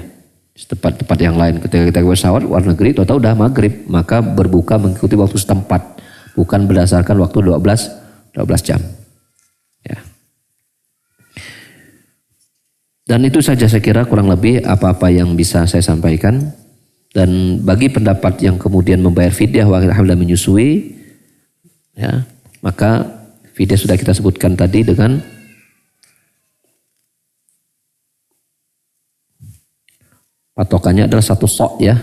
Tempat yang lain. Ketika kita pesawat luar negeri, tahu-tahu udah maghrib, maka berbuka mengikuti waktu setempat, bukan berdasarkan waktu 12 jam. Ya. Dan itu saja saya kira kurang lebih apa-apa yang bisa saya sampaikan. Dan bagi pendapat yang kemudian membayar fidyah wakil hamil dan menyusui, ya, maka fidyah sudah kita sebutkan tadi dengan Patokannya adalah 1 sok ya.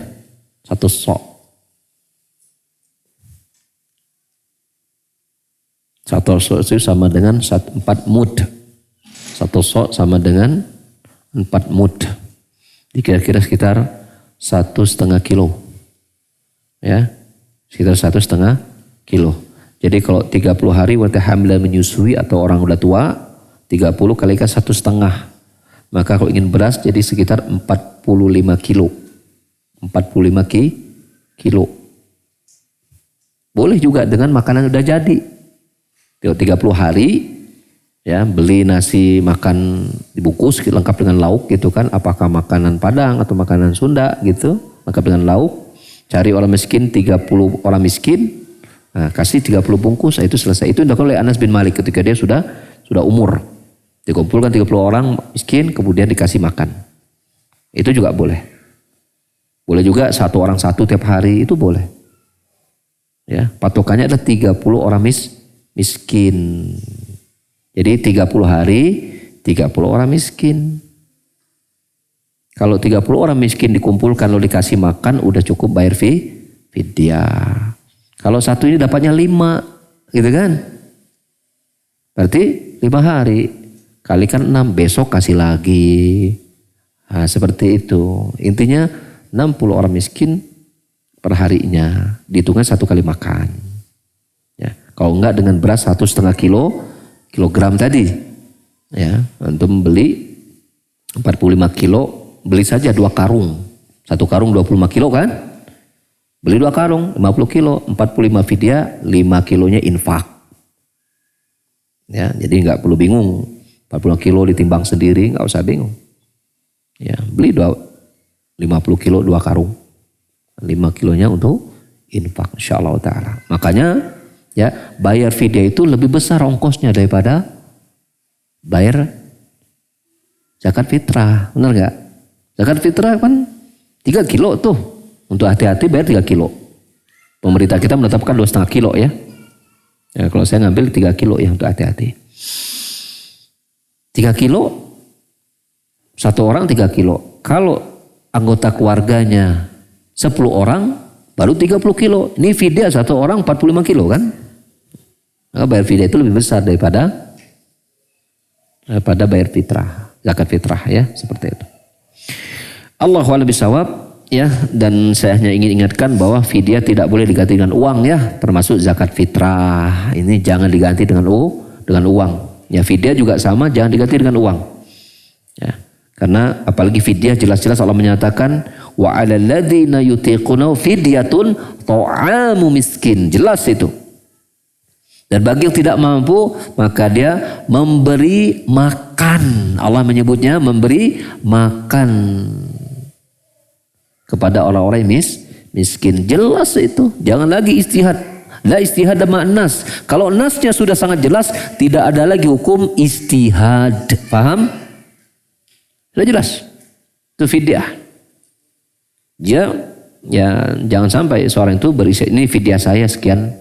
1 sok. 1 sok itu sama dengan 4 mud. 1 sok sama dengan 4 mud. Kira-kira sekitar 1,5 kilo. Ya, sekitar 1,5 kilo. Jadi kalau 30 hari wanita hamil menyusui atau orang udah tua, 30 kalikan 1,5. Maka kalau ingin beras jadi sekitar 45 kilo. 45 kilo. Boleh juga dengan makanan udah jadi. 30 hari ya, beli nasi makan dibungkus lengkap dengan lauk gitu kan, apakah makanan Padang atau makanan Sunda gitu, lengkap dengan lauk. Cari orang miskin, 30 orang miskin, nah, kasih 30 bungkus, nah, itu selesai. Itu dilakukan oleh Anas bin Malik ketika dia sudah umur. Dikumpulkan 30 orang miskin kemudian dikasih makan. Itu juga boleh. Boleh juga 1 orang 1 tiap hari, itu boleh. Ya, patokannya adalah 30 orang miskin. Jadi 30 hari 30 orang miskin. Kalau 30 orang miskin dikumpulkan lalu dikasih makan udah cukup bayar fidyah. Kalau satu ini dapatnya 5 gitu kan. Berarti 5 hari kalikan 6, besok kasih lagi. Nah, seperti itu. Intinya 60 orang miskin per harinya. Dihitungnya 1 kali makan. Ya, kalau enggak dengan beras 1,5 kilogram tadi. Ya, untuk membeli 45 kilo, beli saja 2 karung. 1 karung 25 kilo kan? Beli 2 karung, 50 kilo, 45 fidyah, 5 kilonya infak. Ya, jadi enggak perlu bingung. 40 kilo ditimbang sendiri, enggak usah bingung. Ya, beli 50 kilo 2 karung. 5 kilonya untuk infak insyaallah ta'ala. Makanya ya, bayar fidyah itu lebih besar ongkosnya daripada bayar zakat fitrah. Benar enggak? Zakat fitrah kan 3 kilo tuh. Untuk hati-hati bayar 3 kilo. Pemerintah kita menetapkan 2,5 kilo ya. Ya, kalau saya ngambil 3 kilo ya untuk hati-hati. 3 kilo, 1 orang 3 kilo. Kalau anggota keluarganya 10 orang, baru 30 kilo. Ini fidyah 1 orang 45 kilo kan. Maka bayar fidyah itu lebih besar daripada bayar fitrah. Zakat fitrah ya, seperti itu. Allahu a'lam bishawab ya, dan saya hanya ingin ingatkan bahwa fidyah tidak boleh diganti dengan uang ya, termasuk zakat fitrah. Ini jangan diganti dengan uang. Ya, fidyah juga sama, jangan diganti dengan uang. Ya. Karena apalagi fidyah jelas-jelas Allah menyatakan wa 'alal ladzina yutiquna fidyatun ta'amu miskin. Jelas itu. Dan bagi yang tidak mampu maka dia memberi makan. Allah menyebutnya memberi makan kepada orang-orang miskin. Jelas itu. Jangan lagi istihad. La istihad ma'nas. Kalau nasnya sudah sangat jelas, tidak ada lagi hukum istihad. Paham? Sudah jelas. Itu fidyah. Ya, jangan sampai seorang itu berisi ini fidyah saya sekian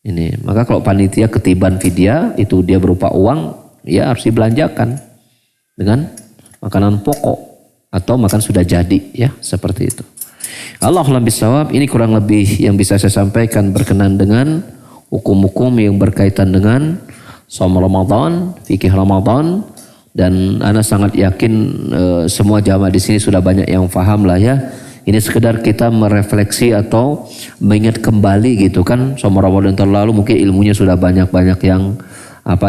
ini. Maka kalau panitia ketiban fidyah itu dia berupa uang, ya harus dibelanjakan dengan makanan pokok atau makan sudah jadi ya, seperti itu. Allahu bishawab, ini kurang lebih yang bisa saya sampaikan berkenaan dengan hukum-hukum yang berkaitan dengan shaum Ramadan, fikih Ramadan, dan ana sangat yakin semua jamaah di sini sudah banyak yang paham lah ya. Ini sekedar kita merefleksi atau mengingat kembali gitu kan, shaum Ramadan terlalu mungkin ilmunya sudah banyak yang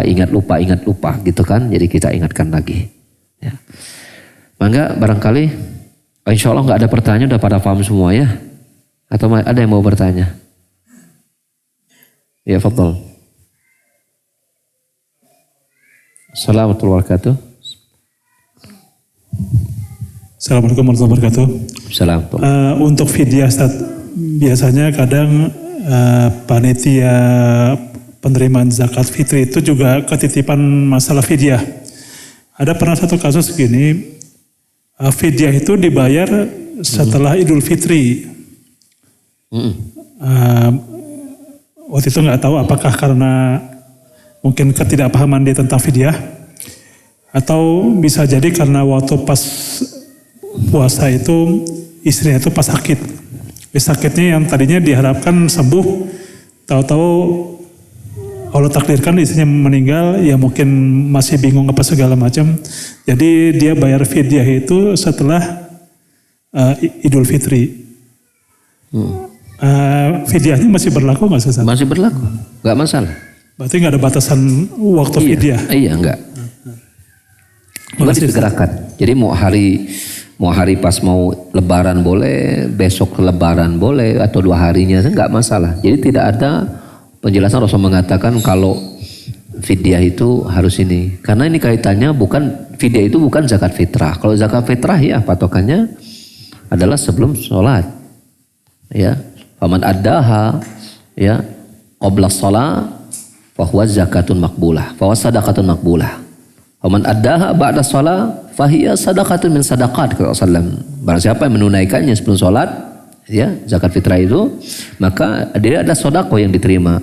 ingat lupa gitu kan, jadi kita ingatkan lagi. Ya. Mangga barangkali insya Allah nggak ada pertanyaan, udah pada paham semua ya? Atau ada yang mau bertanya? Ya, fadhal. Assalamualaikum warahmatullahi wabarakatuh. Assalamualaikum warahmatullahi wabarakatuh. Assalamualaikum. Untuk fidyah, biasanya kadang panitia penerimaan zakat fitri itu juga ketitipan masalah fidyah. Ada pernah satu kasus gini, fidyah itu dibayar setelah Idul Fitri. Waktu itu nggak tahu apakah karena mungkin ketidakpahaman dia tentang fidyah, atau bisa jadi karena waktu pas puasa itu istrinya itu pas sakit. Sakitnya yang tadinya diharapkan sembuh, tahu-tahu Allah takdirkan istrinya meninggal, ya mungkin masih bingung apa segala macam. Jadi dia bayar fidyah itu setelah Idul Fitri. Fidyahnya masih berlaku nggak Ustaz? Masih berlaku, nggak masalah. Berarti nggak ada batasan waktu fidyah? Iya, enggak. Cuma disegerakan. Jadi mau hari pas mau lebaran boleh, besok lebaran boleh, atau 2 harinya, enggak masalah. Jadi tidak ada penjelasan Rasul mengatakan kalau fidyah itu harus ini. Karena ini kaitannya bukan, fidyah itu bukan zakat fitrah. Kalau zakat fitrah ya patokannya adalah sebelum sholat. Ya, faman addaha ya qabla shalah fahuwa zakatun makbulah, fahuwa sadaqatun makbulah. Faman addaha ba'da shalah fahiya sadaqatun min sadaqat, kata Rasulullah. Barang siapa yang menunaikannya sebelum sholat, ya zakat fitrah itu, maka dia ada sedekah yang diterima.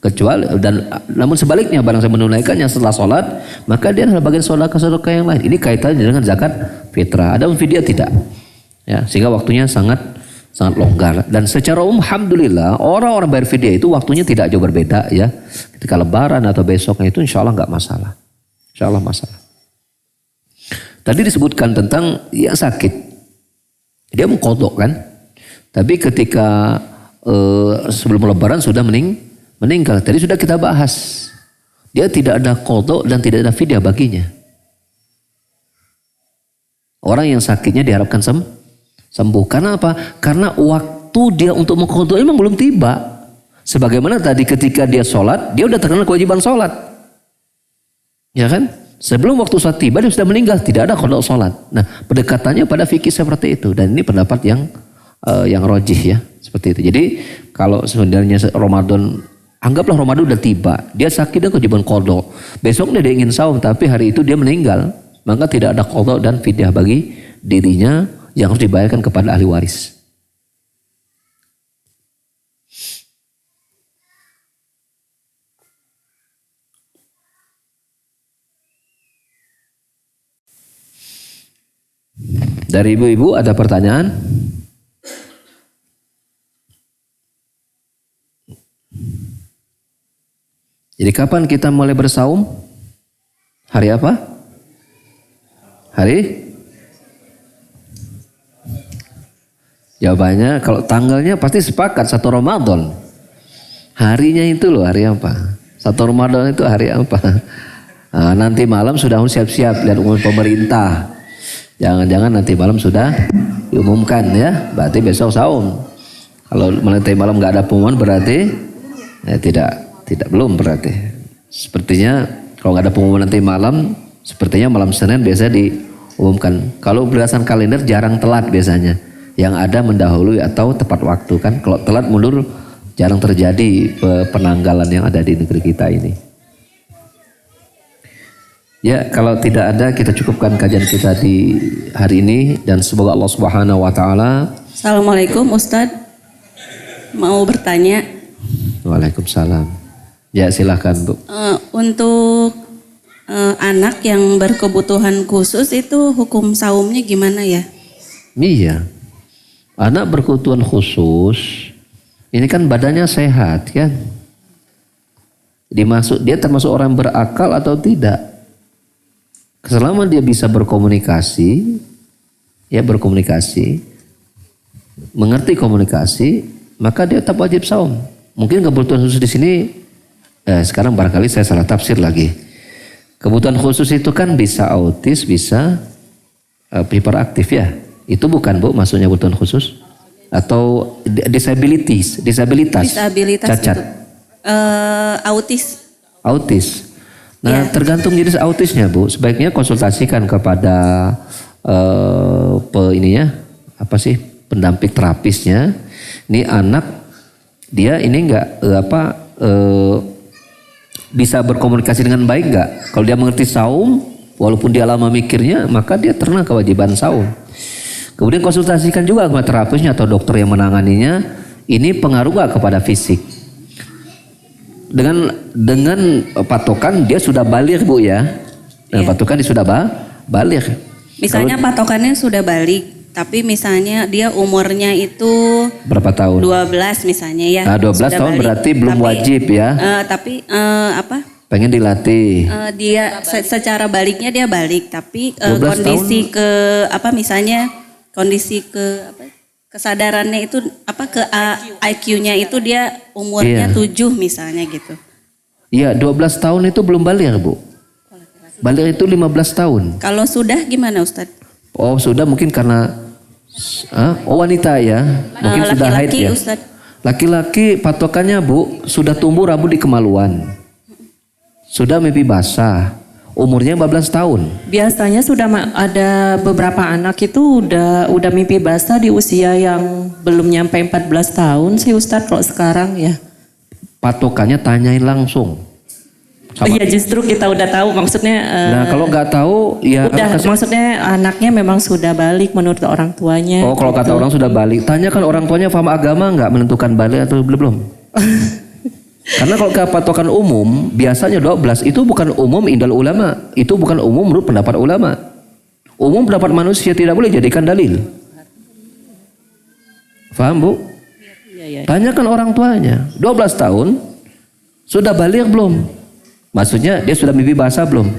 Kecuali dan namun sebaliknya barang siapa menunaikannya setelah sholat, maka dia adalah bagian sedekah yang lain. Ini kaitannya dengan zakat fitrah. Ada fidyah tidak? Ya, sehingga waktunya sangat longgar. Dan secara umum alhamdulillah orang-orang bayar fidyah itu waktunya tidak jauh berbeda ya. Ketika lebaran atau besoknya itu insya Allah nggak masalah. Insya Allah masalah. Tadi disebutkan tentang yang sakit. Dia mengkodok kan. Tapi ketika sebelum lebaran sudah meninggal. Tadi sudah kita bahas. Dia tidak ada kodok dan tidak ada fidyah baginya. Orang yang sakitnya diharapkan sembuh. Karena apa? Karena waktu dia untuk mengkodok memang belum tiba. Sebagaimana tadi ketika dia sholat, dia udah terkena kewajiban sholat. Ya kan? Sebelum waktu sholat tiba dia sudah meninggal, tidak ada kodok sholat. Nah, pendekatannya pada fikih seperti itu. Dan ini pendapat yang rojih ya, seperti itu. Jadi kalau sebenarnya Ramadan, anggaplah Ramadan udah tiba, dia sakit dan kewajiban kodok. Besoknya dia ingin saum, tapi hari itu dia meninggal, maka tidak ada kodok dan fidyah bagi dirinya yang harus dibayarkan kepada ahli waris. Dari ibu-ibu ada pertanyaan? Jadi kapan kita mulai bersaum? Hari apa? Hari? Jawabannya kalau tanggalnya pasti sepakat 1 Ramadan. Harinya itu loh hari apa? 1 Ramadan itu hari apa? Nah, nanti malam sudah siap-siap lihat umum pemerintah. Jangan-jangan nanti malam sudah diumumkan ya, berarti besok saum. Kalau nanti malam nggak ada pengumuman berarti ya tidak belum berarti. Sepertinya kalau nggak ada pengumuman nanti malam, sepertinya malam Senin biasa diumumkan. Kalau berdasarkan kalender jarang telat biasanya. Yang ada mendahului atau tepat waktu kan. Kalau telat mundur jarang terjadi penanggalan yang ada di negeri kita ini. Ya, kalau tidak ada kita cukupkan kajian kita di hari ini dan semoga Allah Subhanahu wa taala. Assalamualaikum Ustadz. Mau bertanya. Waalaikumsalam. Ya, silakan Bu. Untuk anak yang berkebutuhan khusus itu hukum saumnya gimana ya? Iya. Anak berkebutuhan khusus ini kan badannya sehat kan? Dia termasuk orang berakal atau tidak? Selama dia bisa berkomunikasi, mengerti komunikasi, maka dia tetap wajib saum. Mungkin kebutuhan khusus di sini, sekarang barangkali saya salah tafsir lagi. Kebutuhan khusus itu kan bisa autis, bisa hiperaktif ya. Itu bukan Bu maksudnya kebutuhan khusus? Atau disabilitas, cacat. Autis. Nah, tergantung jenis autisnya Bu. Sebaiknya konsultasikan kepada pendamping terapisnya. Ini anak dia ini bisa berkomunikasi dengan baik nggak? Kalau dia mengerti saum, walaupun dia lama mikirnya, maka dia terkena kewajiban saum. Kemudian konsultasikan juga kepada terapisnya atau dokter yang menanganinya. Ini pengaruh nggak kepada fisik? Dengan patokan dia sudah baligh Bu ya. Dengan patokan dia sudah baligh. Misalnya patokannya sudah balik, tapi misalnya dia umurnya itu Berapa tahun? 12 misalnya ya. Nah, 12 sudah tahun balik. berarti belum wajib ya. Apa? Pengen dilatih. Dia secara baliknya dia balik, tapi 12 kondisi ke apa misalnya kondisi ke apa kesadarannya itu apa ke IQ-nya itu dia umurnya 7 misalnya gitu. Iya, 12 tahun itu belum balik, Bu. Balik itu 15 tahun. Kalau sudah gimana Ustadz? Oh, sudah mungkin karena wanita ya. Mungkin sudah haid Laki-laki ya. Ustadz. Laki-laki patokannya, Bu, sudah tumbuh rambut di kemaluan. Sudah mimpi basah. Umurnya 15 tahun. Biasanya sudah ada beberapa anak itu udah mimpi basah di usia yang belum nyampe 14 tahun sih Ustadz kalau sekarang ya. Patokannya tanyain langsung. Iya justru kita udah tahu maksudnya. Nah kalau nggak tahu ya. Udah maksudnya anaknya memang sudah balik menurut orang tuanya. Oh kalau kata orang sudah balik. Tanyakan orang tuanya paham agama nggak menentukan balik atau belum. Karena kalau ke patokan umum, biasanya 12 itu bukan umum indal ulama. Itu bukan umum menurut pendapat ulama. Umum pendapat manusia tidak boleh jadikan dalil. Faham Bu? Tanyakan orang tuanya. 12 tahun, sudah balik belum? Maksudnya dia sudah mimpi basah belum?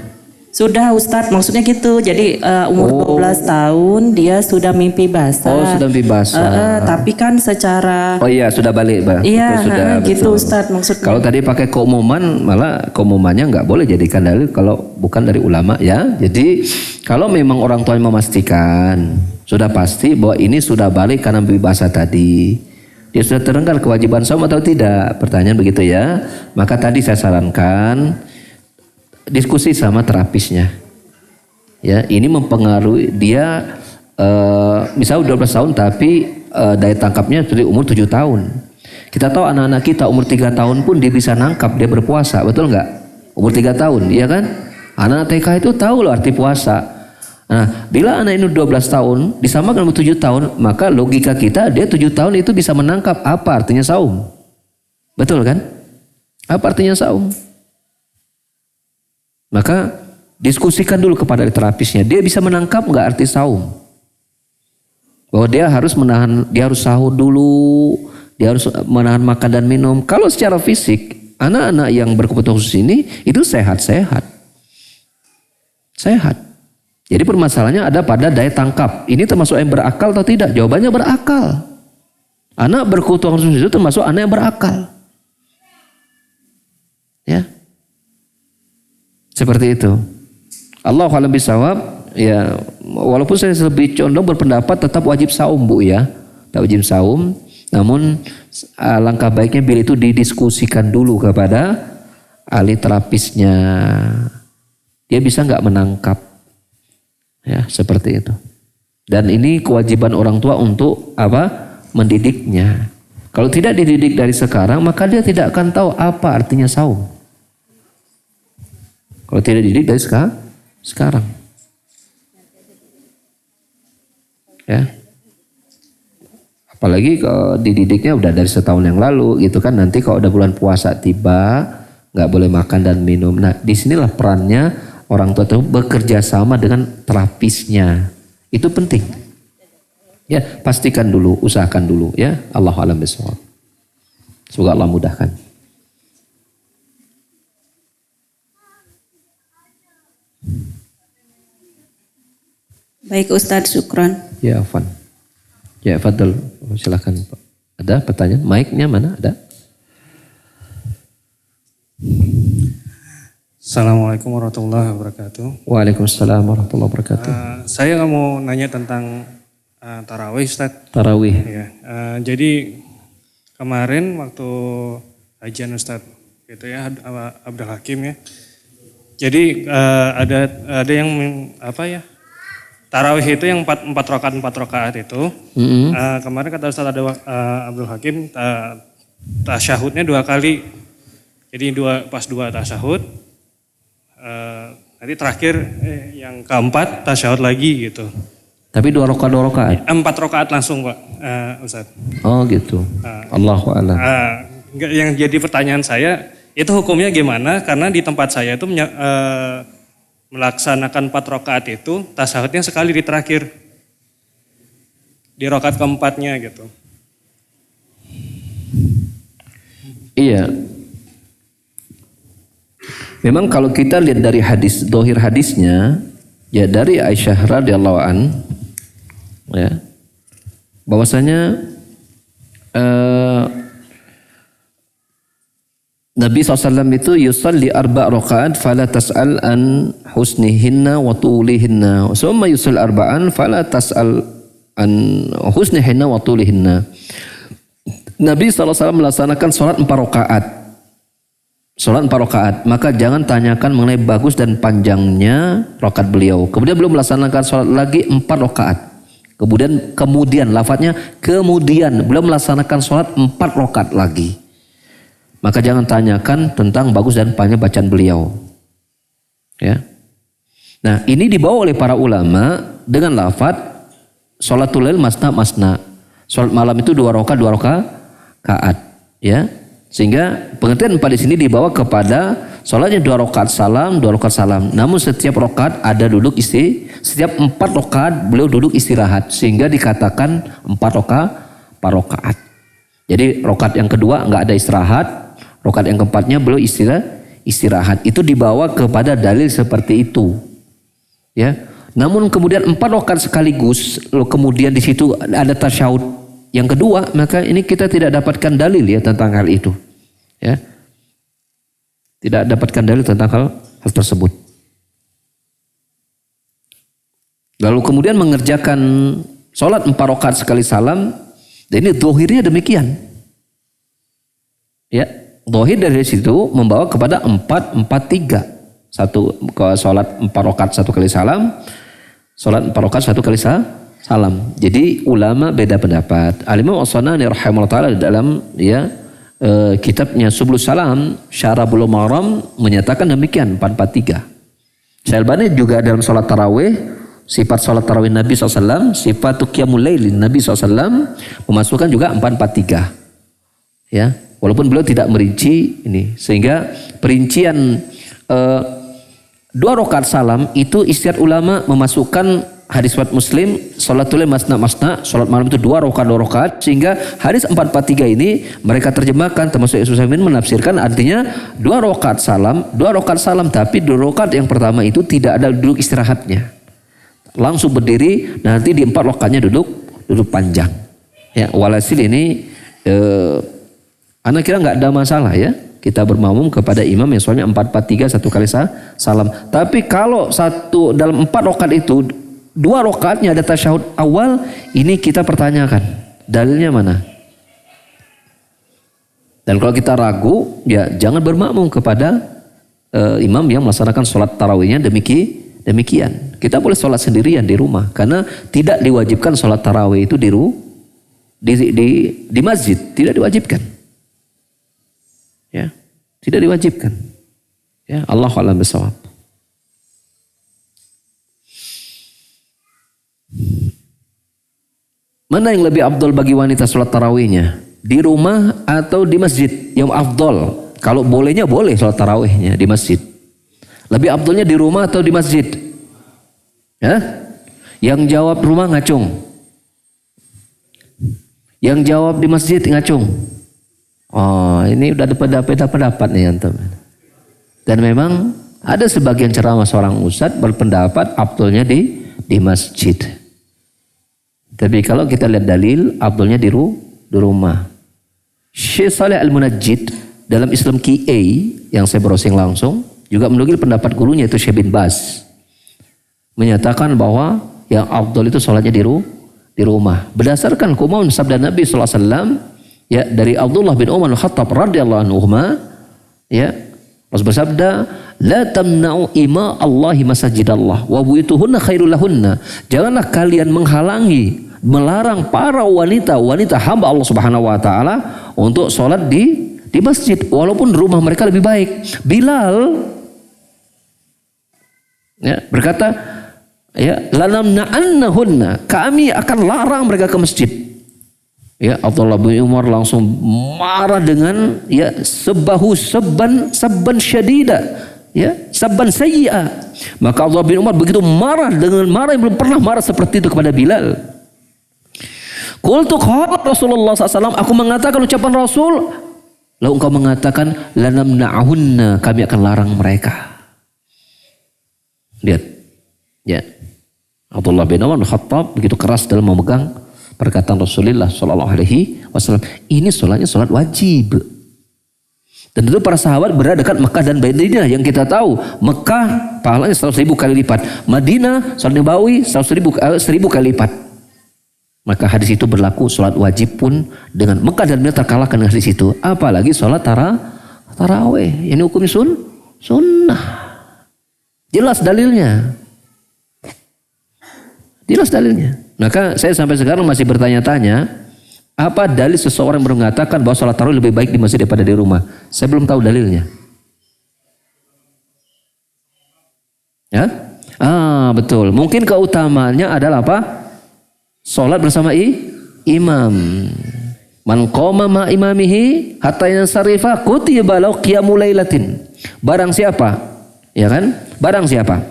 Sudah Ustadz maksudnya gitu. Jadi umur 12 tahun dia sudah mimpi basah. Oh sudah mimpi basah. Tapi kan secara. Oh iya sudah balik Bang. Iya sudah, gitu betul. Ustadz maksudnya. Kalau tadi pakai keumuman malah keumumannya nggak boleh jadikan dalil kalau bukan dari ulama ya. Jadi kalau memang orang tua memastikan sudah pasti bahwa ini sudah balik karena mimpi basah tadi. Dia sudah terenggal kewajiban saum atau tidak? Pertanyaan begitu ya. Maka tadi saya sarankan diskusi sama terapisnya. Ya, ini mempengaruhi dia misal 12 tahun tapi daya tangkapnya dari umur 7 tahun. Kita tahu anak-anak kita umur 3 tahun pun dia bisa nangkap, dia berpuasa, betul nggak? Umur 3 tahun, iya kan? Anak TK itu tahu loh arti puasa. Nah, bila anak ini 12 tahun disamakan umur 7 tahun, maka logika kita dia 7 tahun itu bisa menangkap apa artinya saum. Betul kan? Apa artinya saum? Maka diskusikan dulu kepada terapisnya. Dia bisa menangkap nggak arti saum? Bahwa dia harus menahan, dia harus sahur dulu, dia harus menahan makan dan minum. Kalau secara fisik, anak-anak yang berkebutuhan khusus ini itu sehat-sehat. Sehat. Jadi permasalahannya ada pada daya tangkap. Ini termasuk yang berakal atau tidak? Jawabannya berakal. Anak berkebutuhan khusus itu termasuk anak yang berakal. Ya. Seperti itu. Allahu a'lam bishawab. Ya, walaupun saya lebih condong berpendapat tetap wajib saum Bu ya. Tetap wajib saum. Namun langkah baiknya bila itu didiskusikan dulu kepada ahli terapisnya. Dia bisa nggak menangkap? Ya, seperti itu. Dan ini kewajiban orang tua untuk apa? Mendidiknya. Kalau tidak dididik dari sekarang, maka dia tidak akan tahu apa artinya saum. Kalau tidak dididik dari sekarang. Ya. Apalagi kalau dididiknya udah dari setahun yang lalu gitu kan, nanti kalau udah bulan puasa tiba nggak boleh makan dan minum. Nah disinilah perannya orang tua itu bekerja sama dengan terapisnya. Itu penting. Ya pastikan dulu, usahakan dulu ya. Allahu a'lam bishawab. Semoga Allah mudahkan. Baik Ustadz, syukron. Ya Afan. Ya Fadl, silakan Pak. Ada pertanyaan? Mic-nya mana? Ada? Assalamualaikum warahmatullahi wabarakatuh. Waalaikumsalam warahmatullahi wabarakatuh. Saya mau nanya tentang tarawih Ustadz. Tarawih. Ya, jadi kemarin waktu kajian Ustadz gitu ya, Abdul Hakim ya. Jadi ada yang apa ya? Tarawih itu yang 4 rakaat itu. Kemarin kata Ustadz Abdul Hakim tasyahudnya 2 kali. Jadi pas 2 tasyahud. Nanti terakhir yang keempat tasyahud lagi gitu. Tapi 2 rakaat? 4 rakaat langsung Pak Ustadz. Oh gitu. Allahu a'lam. Yang jadi pertanyaan saya itu hukumnya gimana? Karena di tempat saya itu melaksanakan 4 rakaat itu tasyahudnya sekali di terakhir. Di rakaat keempatnya gitu. Iya. Memang kalau kita lihat dari hadis, dohir hadisnya, ya dari Aisyah radhiyallahu an, ya, bahwasanya Nabi SAW itu yusalli 4 rakaat fala tas'al an husnihinna wa tulihinna. Summa yusalli 4 fala tas'al an husnihinna wa tulihinna. Nabi SAW melaksanakan sholat 4 rakaat. Sholat 4 rakaat. Maka jangan tanyakan mengenai bagus dan panjangnya rakaat beliau. Kemudian beliau melaksanakan sholat lagi 4 rakaat. Kemudian lafadznya kemudian beliau melaksanakan sholat 4 rakaat lagi. Maka jangan tanyakan tentang bagus dan panjang bacaan beliau. Ya. Nah, ini dibawa oleh para ulama dengan lafaz sholatul lail masna. Sholat malam itu 2 rakaat, ya. Sehingga pengertian 4 di sini dibawa kepada sholatnya 2 rakaat salam, 2 rakaat salam. Namun setiap rakaat ada duduk setiap 4 rakaat beliau duduk istirahat, sehingga dikatakan 4 rakaat. Jadi rakaat yang kedua enggak ada istirahat. Rakaat yang keempatnya beliau istirahat. Itu dibawa kepada dalil seperti itu. Ya. Namun kemudian 4 rakaat sekaligus, kemudian di situ ada tasyahud yang kedua, maka ini kita tidak dapatkan dalil ya tentang hal itu. Ya. Tidak dapatkan dalil tentang hal tersebut. Lalu kemudian mengerjakan sholat 4 rakaat sekali salam, dan ini dohirnya demikian. Ya. Dohir dari situ membawa kepada 4-4-3. Satu sholat 4 rakaat 1 kali salam, sholat 4 rakaat 1 kali salam. Jadi ulama beda pendapat. Al-Imam As-Sanani rahimahullah ta'ala dalam kitabnya Subulus Salam Syarah Bulughul Maram menyatakan demikian 4-4-3. Syalbani juga dalam sholat tarawih, sifat sholat tarawih Nabi SAW, sifat qiyamul lail Nabi SAW memasukkan juga 4-4-3. Ya. Walaupun beliau tidak merinci ini, sehingga perincian 2 rakaat salam itu istiad ulama memasukkan hadis riwayat Muslim sholatul lail masna, sholat malam itu 2 rakaat, sehingga hadis 4-4-3 ini mereka terjemahkan, termasuk Utsaimin menafsirkan artinya 2 rakaat salam, tapi 2 rakaat yang pertama itu tidak ada duduk istirahatnya, langsung berdiri, nanti di 4 rakaatnya duduk panjang. Ya, walhasil ini anak kira nggak ada masalah ya, kita bermakmum kepada imam yang soalnya 4-4-3 1 kali salam. Tapi kalau dalam 4 rakaat itu 2 rakaatnya ada tasyahud awal, ini kita pertanyakan dalilnya mana. Dan kalau kita ragu, ya jangan bermakmum kepada imam yang melaksanakan sholat tarawihnya demikian. Kita boleh sholat sendirian di rumah, karena tidak diwajibkan sholat tarawih itu di masjid, tidak diwajibkan. Ya, tidak diwajibkan. Ya, Allahu a'lam bishawab. Mana yang lebih afdol bagi wanita sholat tarawihnya? Di rumah atau di masjid? Yang afdol, kalau bolehnya boleh sholat tarawihnya di masjid. Lebih afdolnya di rumah atau di masjid? Ya? Yang jawab rumah ngacung. Yang jawab di masjid ngacung. Oh, ini udah ada pendapat nih antum. Dan memang ada sebagian ceramah seorang ustadz berpendapat afdolnya di masjid. Tapi kalau kita lihat dalil, afdolnya di rumah. Syekh Saleh Al-Munajjid dalam Islam QA yang saya browsing langsung juga menukil pendapat gurunya itu Syekh bin Baz, menyatakan bahwa yang afdol itu sholatnya di rumah. Berdasarkan kumaun sabda Nabi SAW. Ya, dari Abdullah bin Umar Al-Khattab radhiyallahu anhuma, ya, Rasul bersabda, la tamna'u ima Allahi masajidallah wa buyutuhunna khairul lahunna. Janganlah kalian melarang para wanita hamba Allah Subhanahu wa taala untuk sholat di masjid walaupun rumah mereka lebih baik. Bilal ya berkata, ya, lanamna'annahunna, kami akan larang mereka ke masjid. Ya, Abdullah bin Umar langsung marah dengan ya sabban syadida, ya, sabban sayyi'a. Maka Abdullah bin Umar begitu marah dengan marah yang belum pernah marah seperti itu kepada Bilal. Qultu qala Rasulullah SAW, aku mengatakan ucapan Rasul, lalu engkau mengatakan lanamna'ahunna, kami akan larang mereka. Lihat, ya, Abdullah bin Umar bin Khattab begitu keras dalam memegang perkataan Rasulullah SAW. Ini sholatnya sholat wajib. Dan tentu para sahabat berada dekat Mekah dan Madinah yang kita tahu. Mekah pahalanya 100.000 kali lipat. Madinah sholat Nabawi 100.000 kali lipat. Maka hadis itu berlaku, sholat wajib pun dengan Mekah dan Madinah terkalahkan dengan hadis itu. Apalagi sholat tarawih. Ini hukumnya sunnah. Jelas dalilnya. Jelas dalilnya. Maka saya sampai sekarang masih bertanya-tanya, apa dalil seseorang yang mengatakan bahwa sholat tarawih lebih baik di masjid daripada di rumah? Saya belum tahu dalilnya. Ya? Betul. Mungkin keutamaannya adalah apa? Sholat bersama imam. Man qoma ma imamihi hatta yansarifa kutiba lahu qiyamul lailatin. Barang siapa? Ya kan? Barang siapa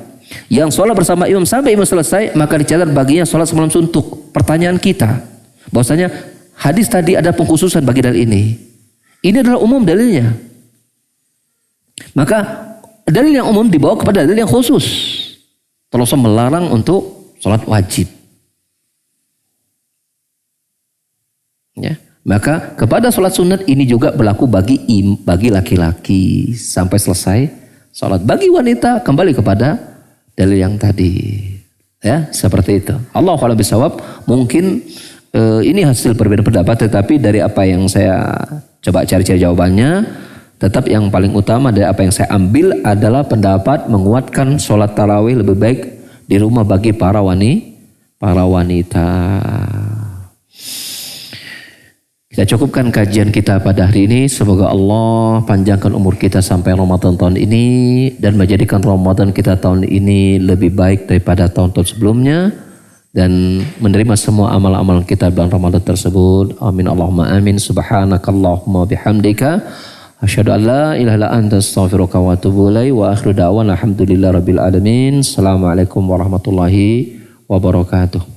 yang sholat bersama imam sampai imam selesai, maka dicatat baginya sholat semalam suntuk. Pertanyaan kita, bahwasanya hadis tadi ada pengkhususan bagi dalil ini. Ini adalah umum dalilnya. Maka dalil yang umum dibawa kepada dalil yang khusus. Rasul melarang untuk sholat wajib. Ya, maka kepada sholat sunat ini juga berlaku bagi laki-laki sampai selesai sholat. Bagi wanita kembali kepada dalil yang tadi. Ya, seperti itu. Allahu a'lam bishawab. Mungkin ini hasil perbedaan pendapat, tetapi dari apa yang saya coba cari-cari jawabannya, tetap yang paling utama dari apa yang saya ambil adalah pendapat menguatkan sholat tarawih lebih baik di rumah bagi para wanita. Kita cukupkan kajian kita pada hari ini. Semoga Allah panjangkan umur kita sampai Ramadan tahun ini dan menjadikan Ramadan kita tahun ini lebih baik daripada tahun-tahun sebelumnya, dan menerima semua amal-amal kita bulan Ramadan tersebut. Amin Allahumma amin. Subhanakallahumma bihamdika asyhadu an la ilaha illa anta astaghfiruka wa atubu ilaik. Wa akhiru da'wana alhamdulillahirabbil alamin. Assalamualaikum warahmatullahi wabarakatuh.